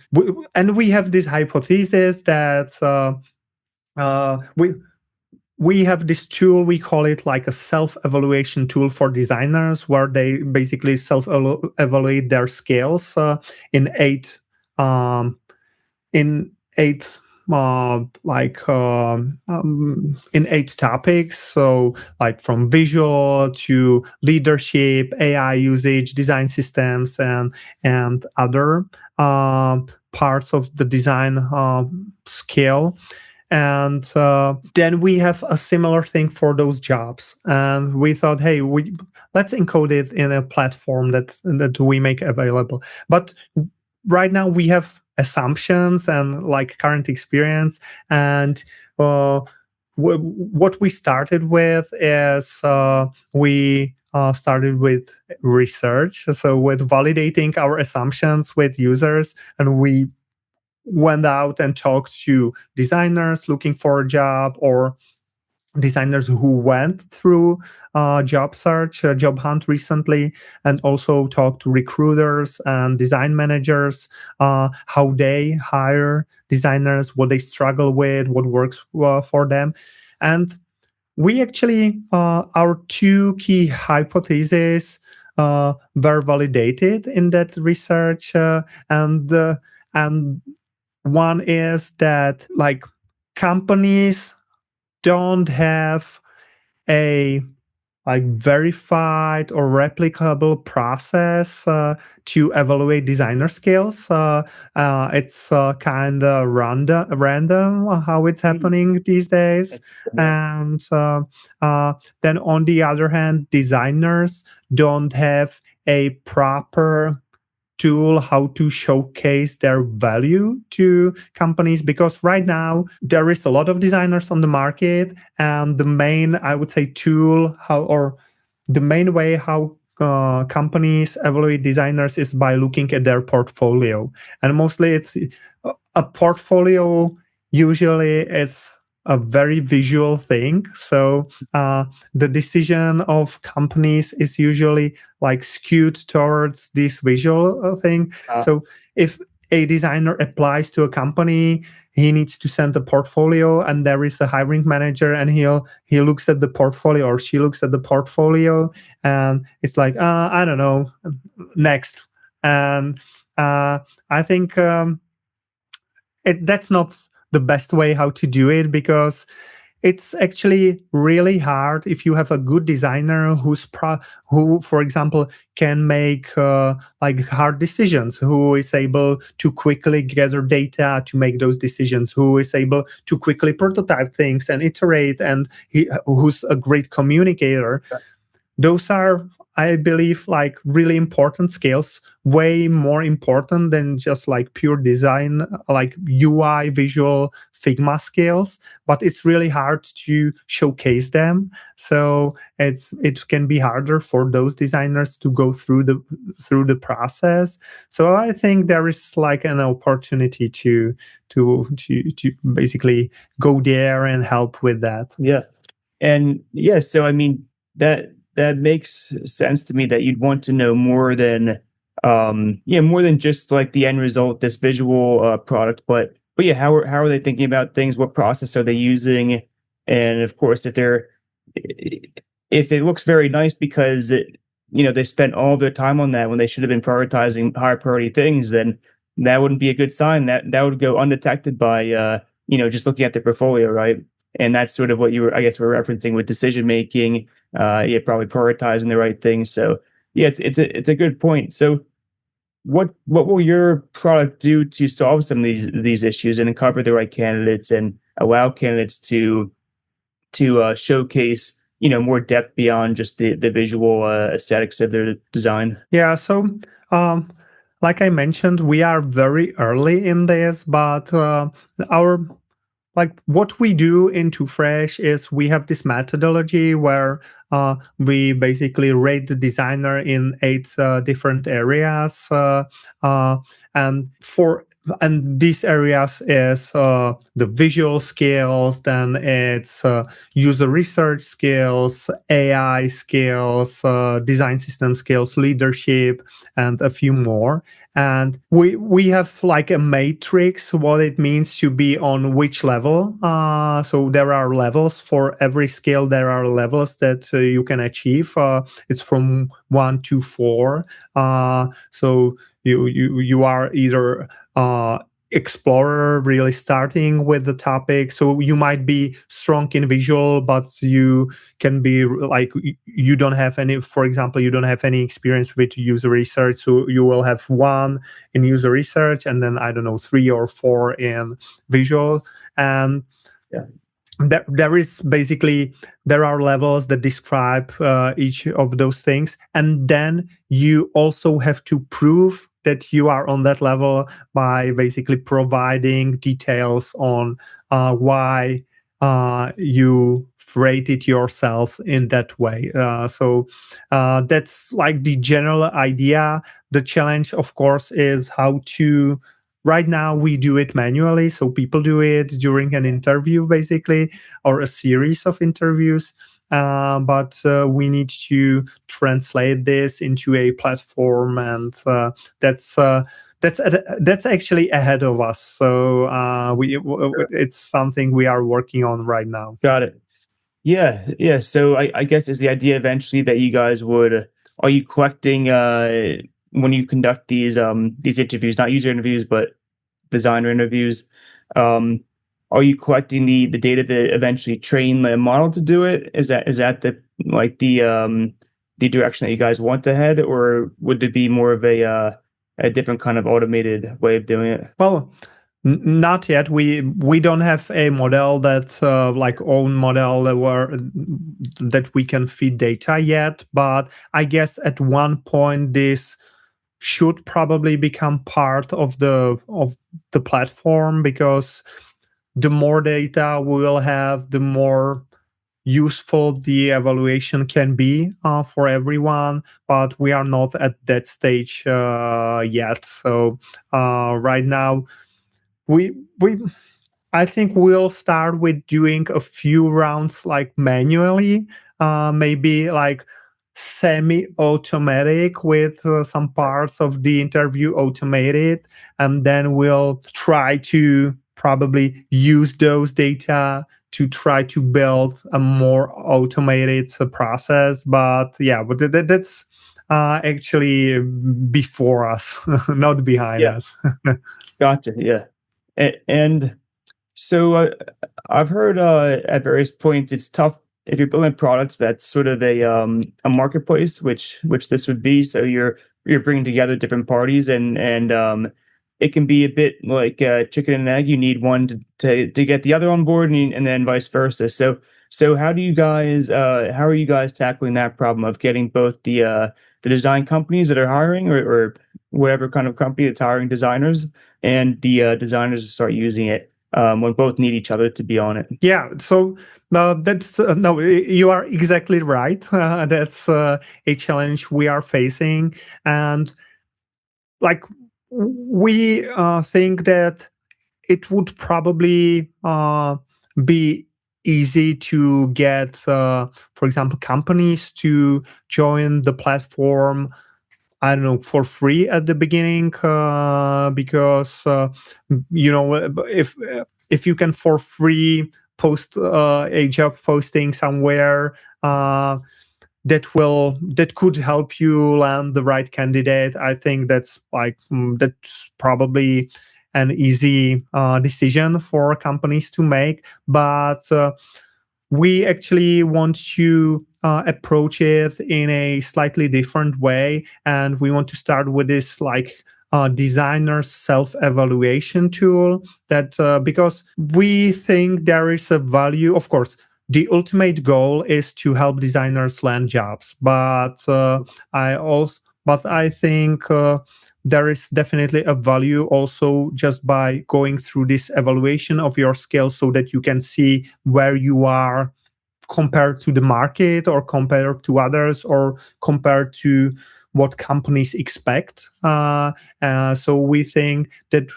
we have this hypothesis that we have this tool, we call it like a self-evaluation tool for designers, where they basically self-evaluate their skills in eight um, in eight in eight topics. So like from visual to leadership, AI usage, design systems, and other parts of the design skill. And then we have a similar thing for those jobs. And we thought, hey, let's encode it in a platform that we make available. But right now we have assumptions and like current experience. And what we started with is we started with research. So with validating our assumptions with users, and we went out and talked to designers looking for a job or designers who went through job search, job hunt recently, and also talked to recruiters and design managers, how they hire designers, what they struggle with, what works for them. And we actually, our two key hypotheses were validated in that research. And one is that like companies don't have a like verified or replicable process to evaluate designer skills. It's kind of random how it's happening these days. And then on the other hand, designers don't have a proper tool how to showcase their value to companies, because right now there is a lot of designers on the market, and the main, I would say, tool the main way how companies evaluate designers is by looking at their portfolio. And mostly it's a portfolio, usually it's a very visual thing. So the decision of companies is usually like skewed towards this visual thing. So if a designer applies to a company, he needs to send a portfolio, and there is a hiring manager, and he looks at the portfolio, or she looks at the portfolio, and it's like, I don't know, next. And I think that's not the best way how to do it, because it's actually really hard if you have a good designer who, for example, can make like hard decisions, who is able to quickly gather data to make those decisions, who is able to quickly prototype things and iterate, and who's a great communicator. Those are, I believe, like really important skills, way more important than just like pure design, like UI, visual, Figma skills. But it's really hard to showcase them. So it can be harder for those designers to go through the process. So I think there is like an opportunity to basically go there and help with that. Yeah. And yeah, so I mean that makes sense to me that you'd want to know more than yeah, more than just like the end result, this visual product, but yeah, how are they thinking about things? What process are they using? And of course, if it looks very nice because they spent all their time on that when they should have been prioritizing higher priority things, then that wouldn't be a good sign. That would go undetected by just looking at their portfolio, right? And that's sort of what I guess, were referencing with decision making. Yeah, probably prioritizing the right things. So yeah, it's a good point. So what will your product do to solve some of these issues and uncover the right candidates and allow candidates to showcase more depth beyond just the visual aesthetics of their design? Yeah, so um, like I mentioned, we are very early in this, but our like what we do in 2Fresh is we have this methodology where we basically rate the designer in 8 different areas, uh, and for and these areas is the visual skills, then it's user research skills, AI skills, design system skills, leadership, and a few more. And we have like a matrix what it means to be on which level. So there are levels for every skill. There are levels that you can achieve. It's from 1 to 4. So you are either explorer, really starting with the topic. So you might be strong in visual, but you can be like, you don't have any, for example, you don't have any experience with user research. So you will have 1 in user research, and then I don't know, 3 or 4 in visual. And Yeah. there are levels that describe each of those things, and then you also have to prove that you are on that level by basically providing details on why you rated yourself in that way. So that's like the general idea. The challenge, of course, is how to. Right now, we do it manually, so people do it during an interview, basically, or a series of interviews. But we need to translate this into a platform, and that's that's actually ahead of us. So it's something we are working on right now. Got it. Yeah, yeah. So I guess is the idea eventually that you guys would are you collecting when you conduct these interviews, not user interviews, but designer interviews, um, are you collecting the data to eventually train the model to do it? Is that the direction that you guys want to head, or would it be more of a different kind of automated way of doing it? Well, not yet. We don't have a model that like own model that we can feed data yet. But I guess at one point this should probably become part of the platform, because the more data we will have, the more useful the evaluation can be for everyone. But we are not at that stage yet. So right now we I think we'll start with doing a few rounds like manually, maybe like semi-automatic with some parts of the interview automated, and then we'll try to probably use those data to try to build a more automated process. But yeah, but that's actually before us, not behind Yeah, us. gotcha. Yeah, and so I've heard at various points it's tough if you're building products that's sort of a marketplace, which this would be. So you're bringing together different parties, and it can be a bit like chicken and egg. You need one to get the other on board, and then vice versa. So So how are you guys tackling that problem of getting both the design companies that are hiring or whatever kind of company that's hiring designers and the designers to start using it when both need each other to be on it? Yeah, so that's no, you are exactly right. That's a challenge we are facing, and like we think that it would probably be easy to get, for example, companies to join the platform. I don't know, for free at the beginning, because if you can for free post a job posting somewhere, that could help you land the right candidate. I think that's probably an easy decision for companies to make, but we actually want to approach it in a slightly different way, and we want to start with this designer self-evaluation tool, that because we think there is a value. Of course, the ultimate goal is to help designers land jobs, but I think there is definitely a value also just by going through this evaluation of your skills, so that you can see where you are compared to the market, or compared to others, or compared to what companies expect. So we think that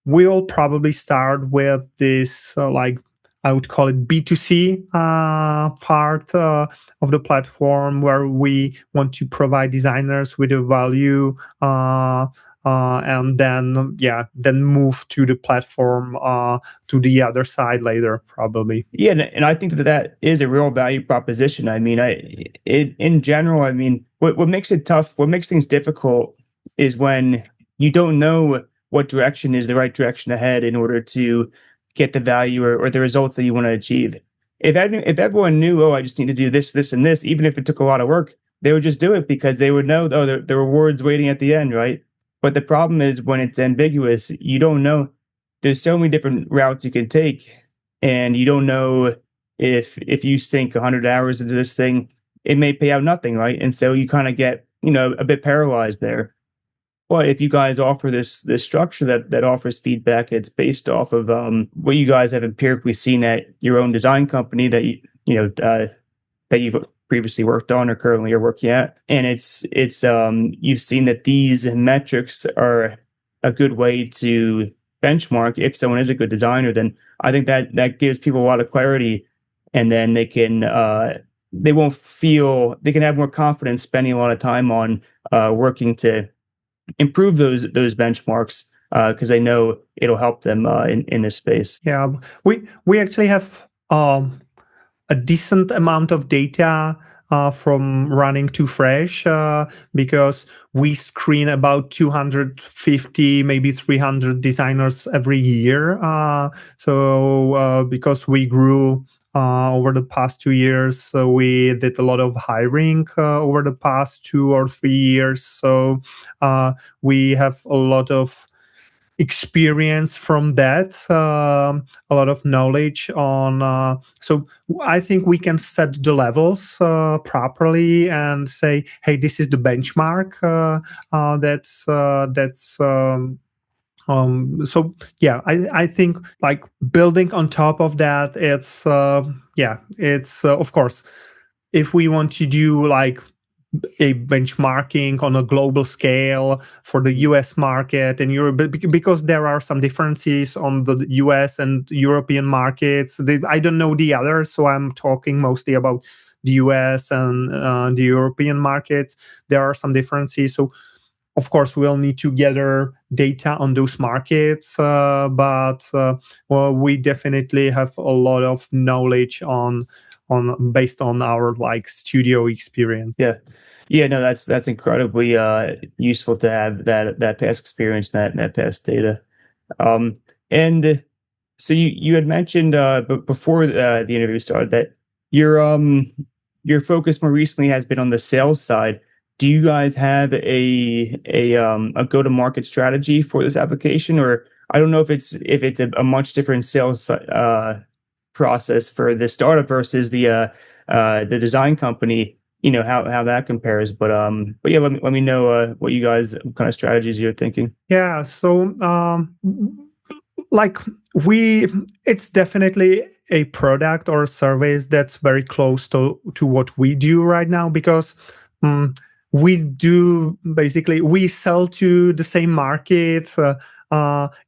we'll probably start with this, I would call it B2C part of the platform, where we want to provide designers with a value, and then move to the platform, to the other side later, probably. Yeah, and I think that that is a real value proposition. I mean, in general, I mean, what makes it tough, what makes things difficult is when you don't know what direction is the right direction ahead in order to get the value or the results that you want to achieve. If everyone knew, oh, I just need to do this, this, and this, even if it took a lot of work, they would just do it because they would know, oh, the reward's waiting at the end, right? But the problem is when it's ambiguous, you don't know. There's so many different routes you can take and you don't know if you sink 100 hours into this thing, it may pay out nothing, right? And so you kind of get a bit paralyzed there. But if you guys offer this structure that offers feedback, it's based off of what you guys have empirically seen at your own design company that that you've previously worked on or currently are working at, and it's you've seen that these metrics are a good way to benchmark if someone is a good designer. Then I think that gives people a lot of clarity, and then they won't feel they can have more confidence spending a lot of time on working to improve those benchmarks because they know it'll help them in this space. Yeah, we actually have a decent amount of data from running 2FRESH, because we screen about 250, maybe 300 designers every year. Because we grew over the past 2 years, so we did a lot of hiring over the past 2 or 3 years. So we have a lot of experience from that, a lot of knowledge on. So I think we can set the levels properly and say, hey, this is the benchmark. That's So yeah, I think like building on top of that, it's of course, if we want to do like a benchmarking on a global scale for the US market and Europe, because there are some differences on the US and European markets. I don't know the others, so I'm talking mostly about the US and the European markets. There are some differences. So of course, we'll need to gather data on those markets, but well, we definitely have a lot of knowledge on based on our like studio experience. Yeah. Yeah, no, that's incredibly useful to have that past experience, that past data. And so you had mentioned but before the interview started that your your focus more recently has been on the sales side. Do you guys have a go to market strategy for this application, or I don't know if it's a much different sales process for the startup versus the design company, how that compares. But yeah, let me know what you guys, what kind of strategies you're thinking. Yeah, so like we it's definitely a product or service that's very close to what we do right now, because um, we do basically we sell to the same market.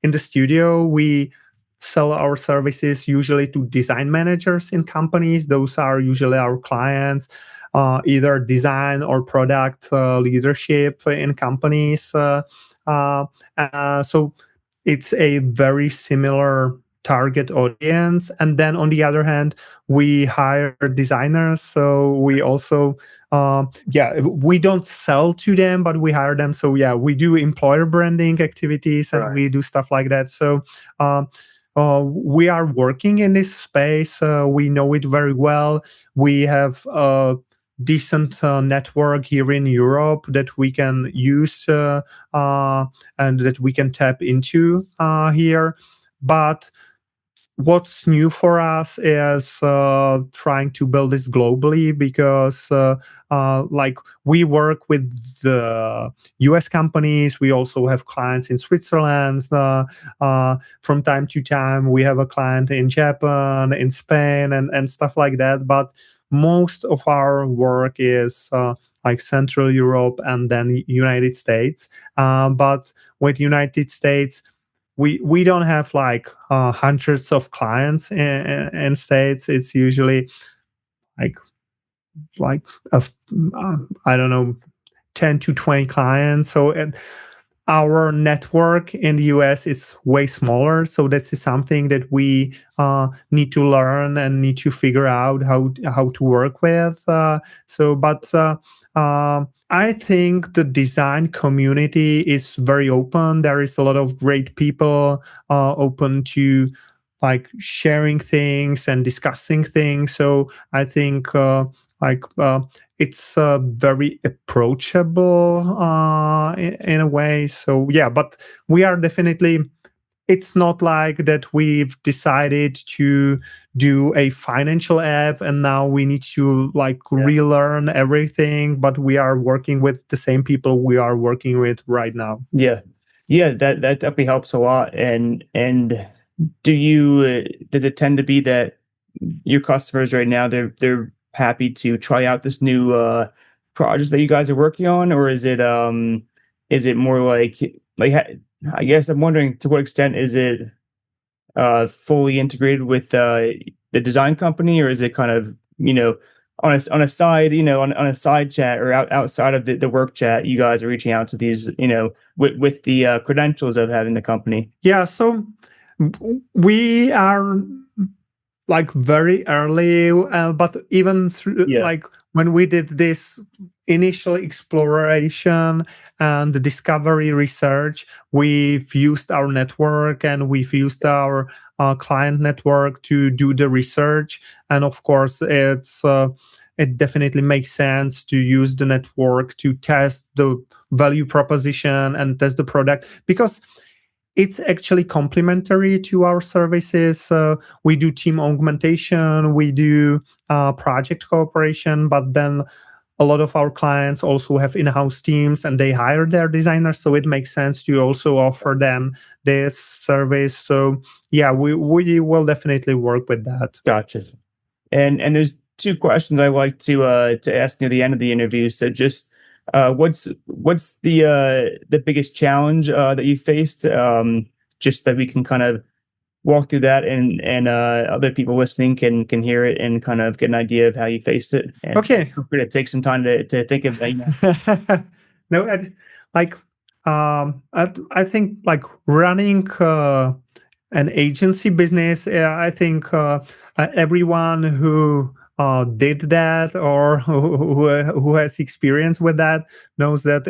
In the studio, we sell our services usually to design managers in companies. Those are usually our clients, either design or product leadership in companies. Uh, so it's a very similar target audience. And then on the other hand, we hire designers. So we also, we don't sell to them, but we hire them. So yeah, we do employer branding activities and we do stuff like that. So we are working in this space. We know it very well. We have decent network here in Europe that we can use and that we can tap into here. But what's new for us is trying to build this globally, because like we work with the US companies. We also have clients in Switzerland. From time to time, we have a client in Japan, in Spain, and stuff like that. But most of our work is like Central Europe and then United States. But with United States, we don't have like hundreds of clients in states. It's usually like like I don't know, 10 to 20 clients. So our network in the US is way smaller. So this is something that we need to learn and need to figure out how to work with. I think the design community is very open. There is a lot of great people open to like sharing things and discussing things. So I think it's very approachable in a way. So yeah, but we are definitely. It's not like that we've decided to do a financial app and now we need to like relearn everything. But we are working with the same people we are working with right now. Yeah, yeah, that definitely helps a lot. And do you does it tend to be that your customers right now, they're happy to try out this new project that you guys are working on, or is it more I guess I'm wondering, to what extent is it fully integrated with the design company, or is it kind of, on a side, on a side chat, or outside of the work chat, you guys are reaching out to these, with the credentials of having the company? Yeah, so we are like very early, but even through like when we did this initial exploration and the discovery research, we've used our network and we've used our client network to do the research. And of course, it definitely makes sense to use the network to test the value proposition and test the product, because it's actually complementary to our services. We do team augmentation, we do project cooperation, but then a lot of our clients also have in-house teams and they hire their designers. So it makes sense to also offer them this service. So yeah, we will definitely work with that. Gotcha. And there's two questions I like to ask near the end of the interview. So just what's the biggest challenge that you faced? Just that we can kind of walk through that, and other people listening can hear it and kind of get an idea of how you faced it. And Okay. feel free to take some time to think of that. No, I think like running an agency business. I think everyone who did that or who has experience with that knows that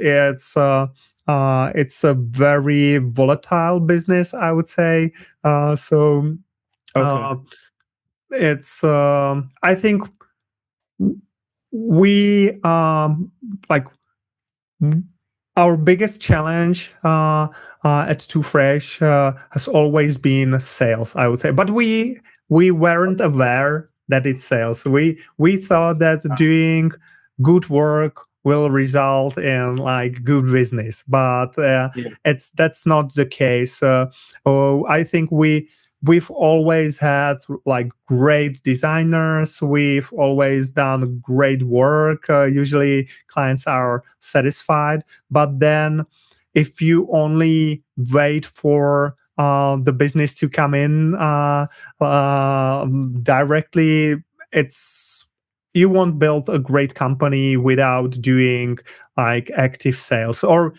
it's a very volatile business, I would say. Okay. It's I think we like our biggest challenge at 2Fresh has always been sales, I would say. But we we weren't aware that it's sales. We thought that doing good work will result in like good business, but Yeah. that's not the case. I think we've always had like great designers. We've always done great work. Usually clients are satisfied, but then if you only wait for the business to come in directly, it's you won't build a great company without doing like active sales. Or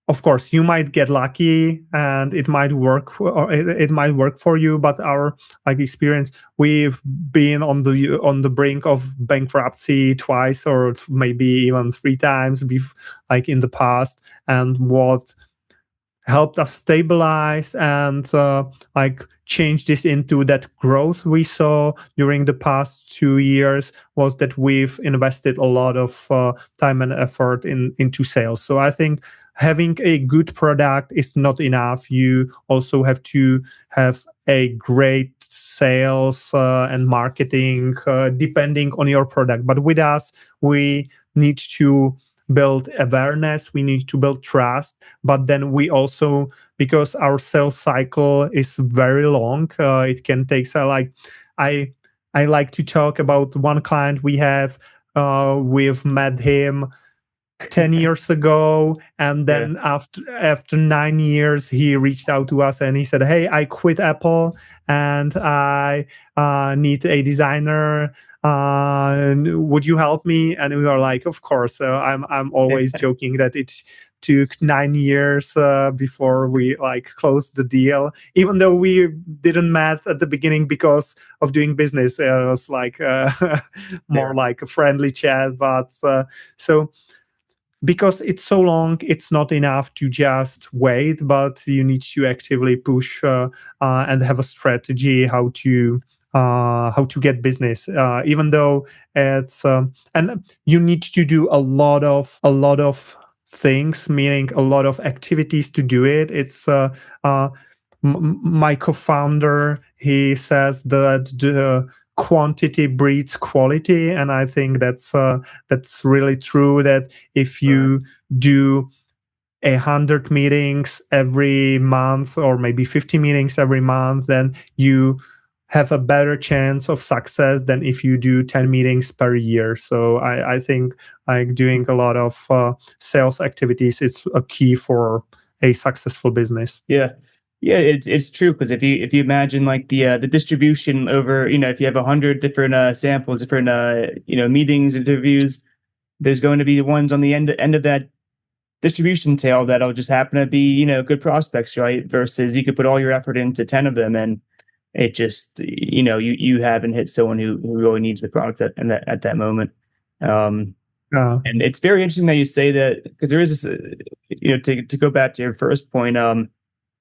of course you might get lucky and it might work, or it might work for you, but our like experience, we've been on the brink of bankruptcy twice or maybe even three times like in the past. And what helped us stabilize and like change this into that growth we saw during the past 2 years was that we've invested a lot of time and effort into sales. So I think having a good product is not enough. You also have to have a great sales and marketing depending on your product. But with us, we need to build awareness, we need to build trust, but then we also, because our sales cycle is very long, it can take like i I like to talk about one client we have. We've met him 10 years ago, and Yeah. then after 9 years he reached out to us and he said, hey, I quit Apple and I need a designer, would you help me? And we were like, of course. So I'm always joking that it took 9 years before we like closed the deal, even though we didn't met at the beginning because of doing business. It was like more Yeah. like a friendly chat, but so because it's so long, it's not enough to just wait, but you need to actively push and have a strategy how to get business. Even though it's and you need to do a lot of things, meaning a lot of activities to do it. It's my co-founder, he says that the quantity breeds quality, and I think that's really true. That if Right. you do 100 meetings every month, or maybe 50 meetings every month, then you have a better chance of success than if you do 10 meetings per year. So I think like doing a lot of sales activities is a key for a successful business. Yeah. Yeah, it's true because if you imagine like the distribution over, if you have 100 different samples, different meetings, interviews, there's going to be the ones on the end of that distribution tail that'll just happen to be, good prospects, right? Versus you could put all your effort into 10 of them and it just, you haven't hit someone who really needs the product at that moment. Um, Uh, and it's very interesting that you say that because there is this, to go back to your first point,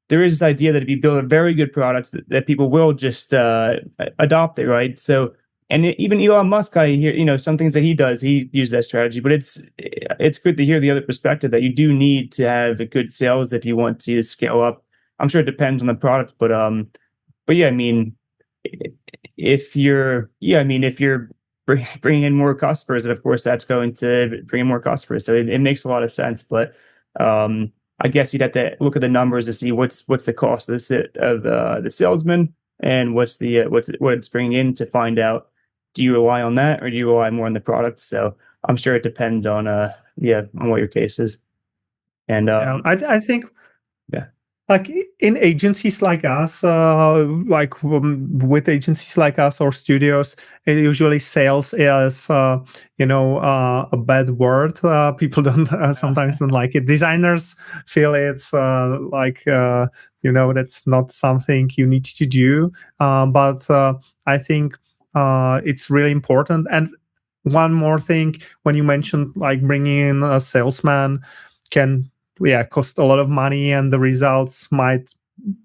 there is this idea that if you build a very good product, that people will just adopt it, right? So, and even Elon Musk, I hear, some things that he does, he uses that strategy. But it's good to hear the other perspective that you do need to have a good sales if you want to scale up. I'm sure it depends on the product, but yeah, I mean, if you're bringing in more customers, and of course that's going to bring in more customers, so it makes a lot of sense. But I guess you'd have to look at the numbers to see what's the cost of the salesman and what it's bringing in to find out, do you rely on that or do you rely more on the product? So I'm sure it depends on on what your case is. And yeah, I think yeah. like in agencies like us, with agencies like us or studios, usually sales is a bad word. People don't sometimes don't like it. Designers feel it's that's not something you need to do. But I think it's really important. And one more thing, when you mentioned like bringing in a salesman can cost a lot of money, and the results might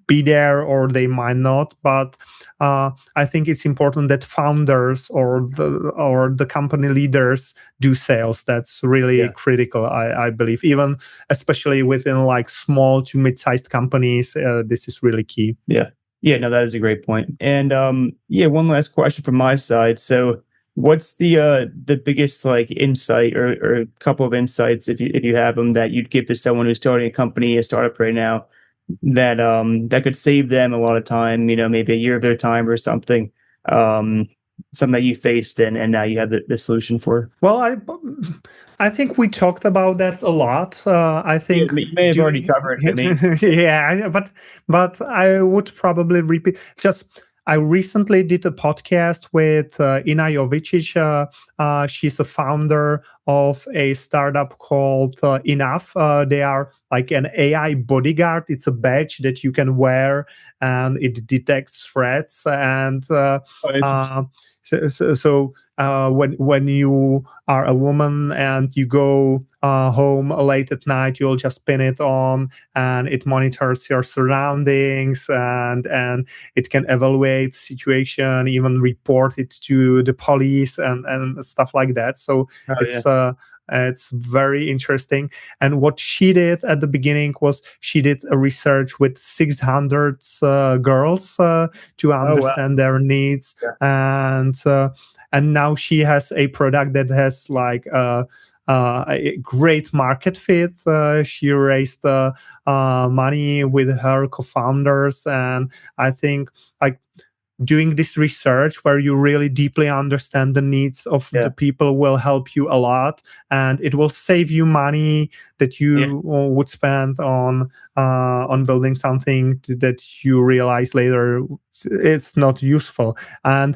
be there or they might not. But I think it's important that founders or the company leaders do sales. That's really Yeah. critical, I believe, even especially within like small to mid-sized companies. This is really key. Yeah. Yeah, no, that is a great point. And yeah, one last question from my side. So what's the biggest like insight or couple of insights if you have them that you'd give to someone who's starting a company, a startup right now that that could save them a lot of time, maybe a year of their time or something. Um something that you faced and now you have the solution for. Well, I think we talked about that a lot. I Yeah, think you may have already doing covered it, maybe. yeah, but I would probably repeat. Just I recently did a podcast with Ina Jovicic. She's a founder of a startup called Enough. They are like an AI bodyguard. It's a badge that you can wear, and it detects threats. And Oh, interesting. uh, when you are a woman and you go home late at night, you'll just pin it on, and it monitors your surroundings, and it can evaluate situation, even report it to the police and stuff like that. So Oh yeah. it's it's very interesting. And what she did at the beginning was she did a research with 600 girls to Oh wow. understand their needs, Yeah. and now she has a product that has like a great market fit. She raised money with her co-founders, and I think like doing this research where you really deeply understand the needs of Yeah. the people will help you a lot, and it will save you money that Yeah. you would spend on building something that you realize later it's not useful. And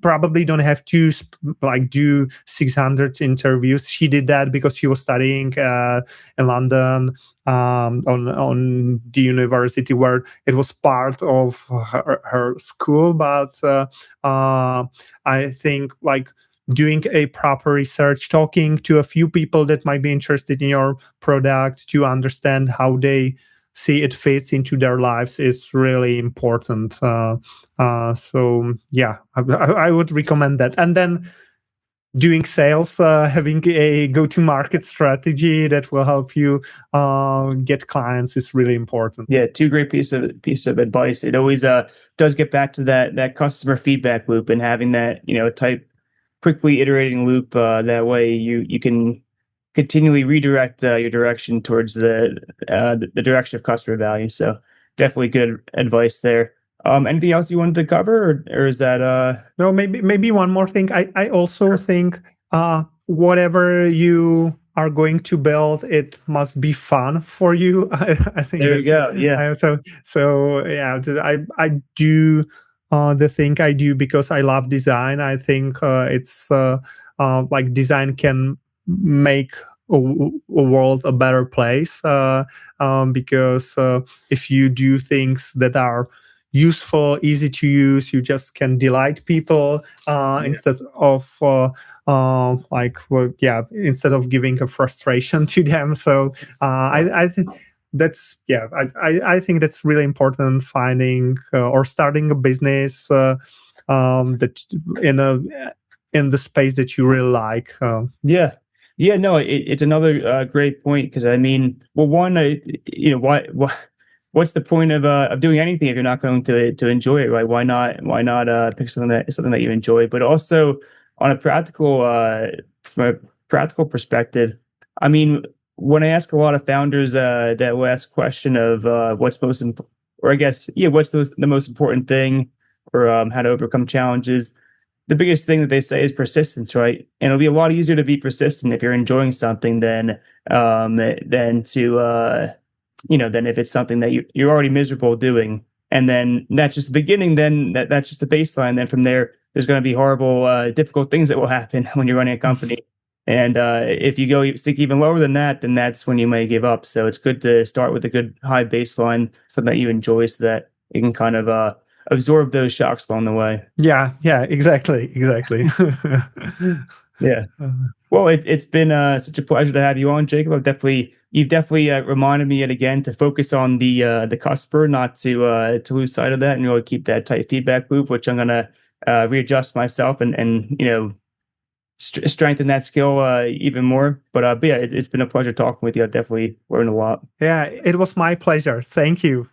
probably don't have to like do 600 interviews. She did that because she was studying in London, on the university where it was part of her school. But I think like doing a proper research, talking to a few people that might be interested in your product to understand how they see it fits into their lives is really important. So yeah, I would recommend that. And then doing sales, having a go-to-market strategy that will help you get clients is really important. Yeah, two great piece of advice. It always does get back to that customer feedback loop and having that type quickly iterating loop. That way you can continually redirect your direction towards the direction of customer value. So definitely good advice there. Anything else you wanted to cover, or is that No, maybe one more thing. I also think whatever you are going to build, it must be fun for you. I think there you that's go. Yeah, so yeah. I do the thing I do because I love design. I think it's like design can make a world a better place, because if you do things that are useful, easy to use, you just can delight people yeah, instead of like well, yeah, instead of giving a frustration to them. So I think that's yeah, I think that's really important, finding or starting a business that in the space that you really like. yeah. Yeah, no, it's another great point because I mean, well, one, what's the point of doing anything if you're not going to enjoy it, right? Why not pick something that you enjoy? But also on a practical from a practical perspective, I mean, when I ask a lot of founders that last question of what's or I guess yeah, what's the most important thing, or how to overcome challenges, the biggest thing that they say is persistence, right? And it'll be a lot easier to be persistent if you're enjoying something than to than if it's something that you're already miserable doing. And then that's just the beginning. Then that's just the baseline. Then from there, there's going to be horrible, difficult things that will happen when you're running a company. And if you stick even lower than that, then that's when you may give up. So it's good to start with a good high baseline, something that you enjoy, so that you can kind of absorb those shocks along the way. Yeah, exactly. Yeah. Well, it's been such a pleasure to have you on, Jacob. You've definitely reminded me yet again to focus on the customer, not to lose sight of that, and really keep that tight feedback loop, which I'm gonna readjust myself and strengthen that skill even more. But yeah, it's been a pleasure talking with you. I've definitely learned a lot. Yeah, it was my pleasure. Thank you.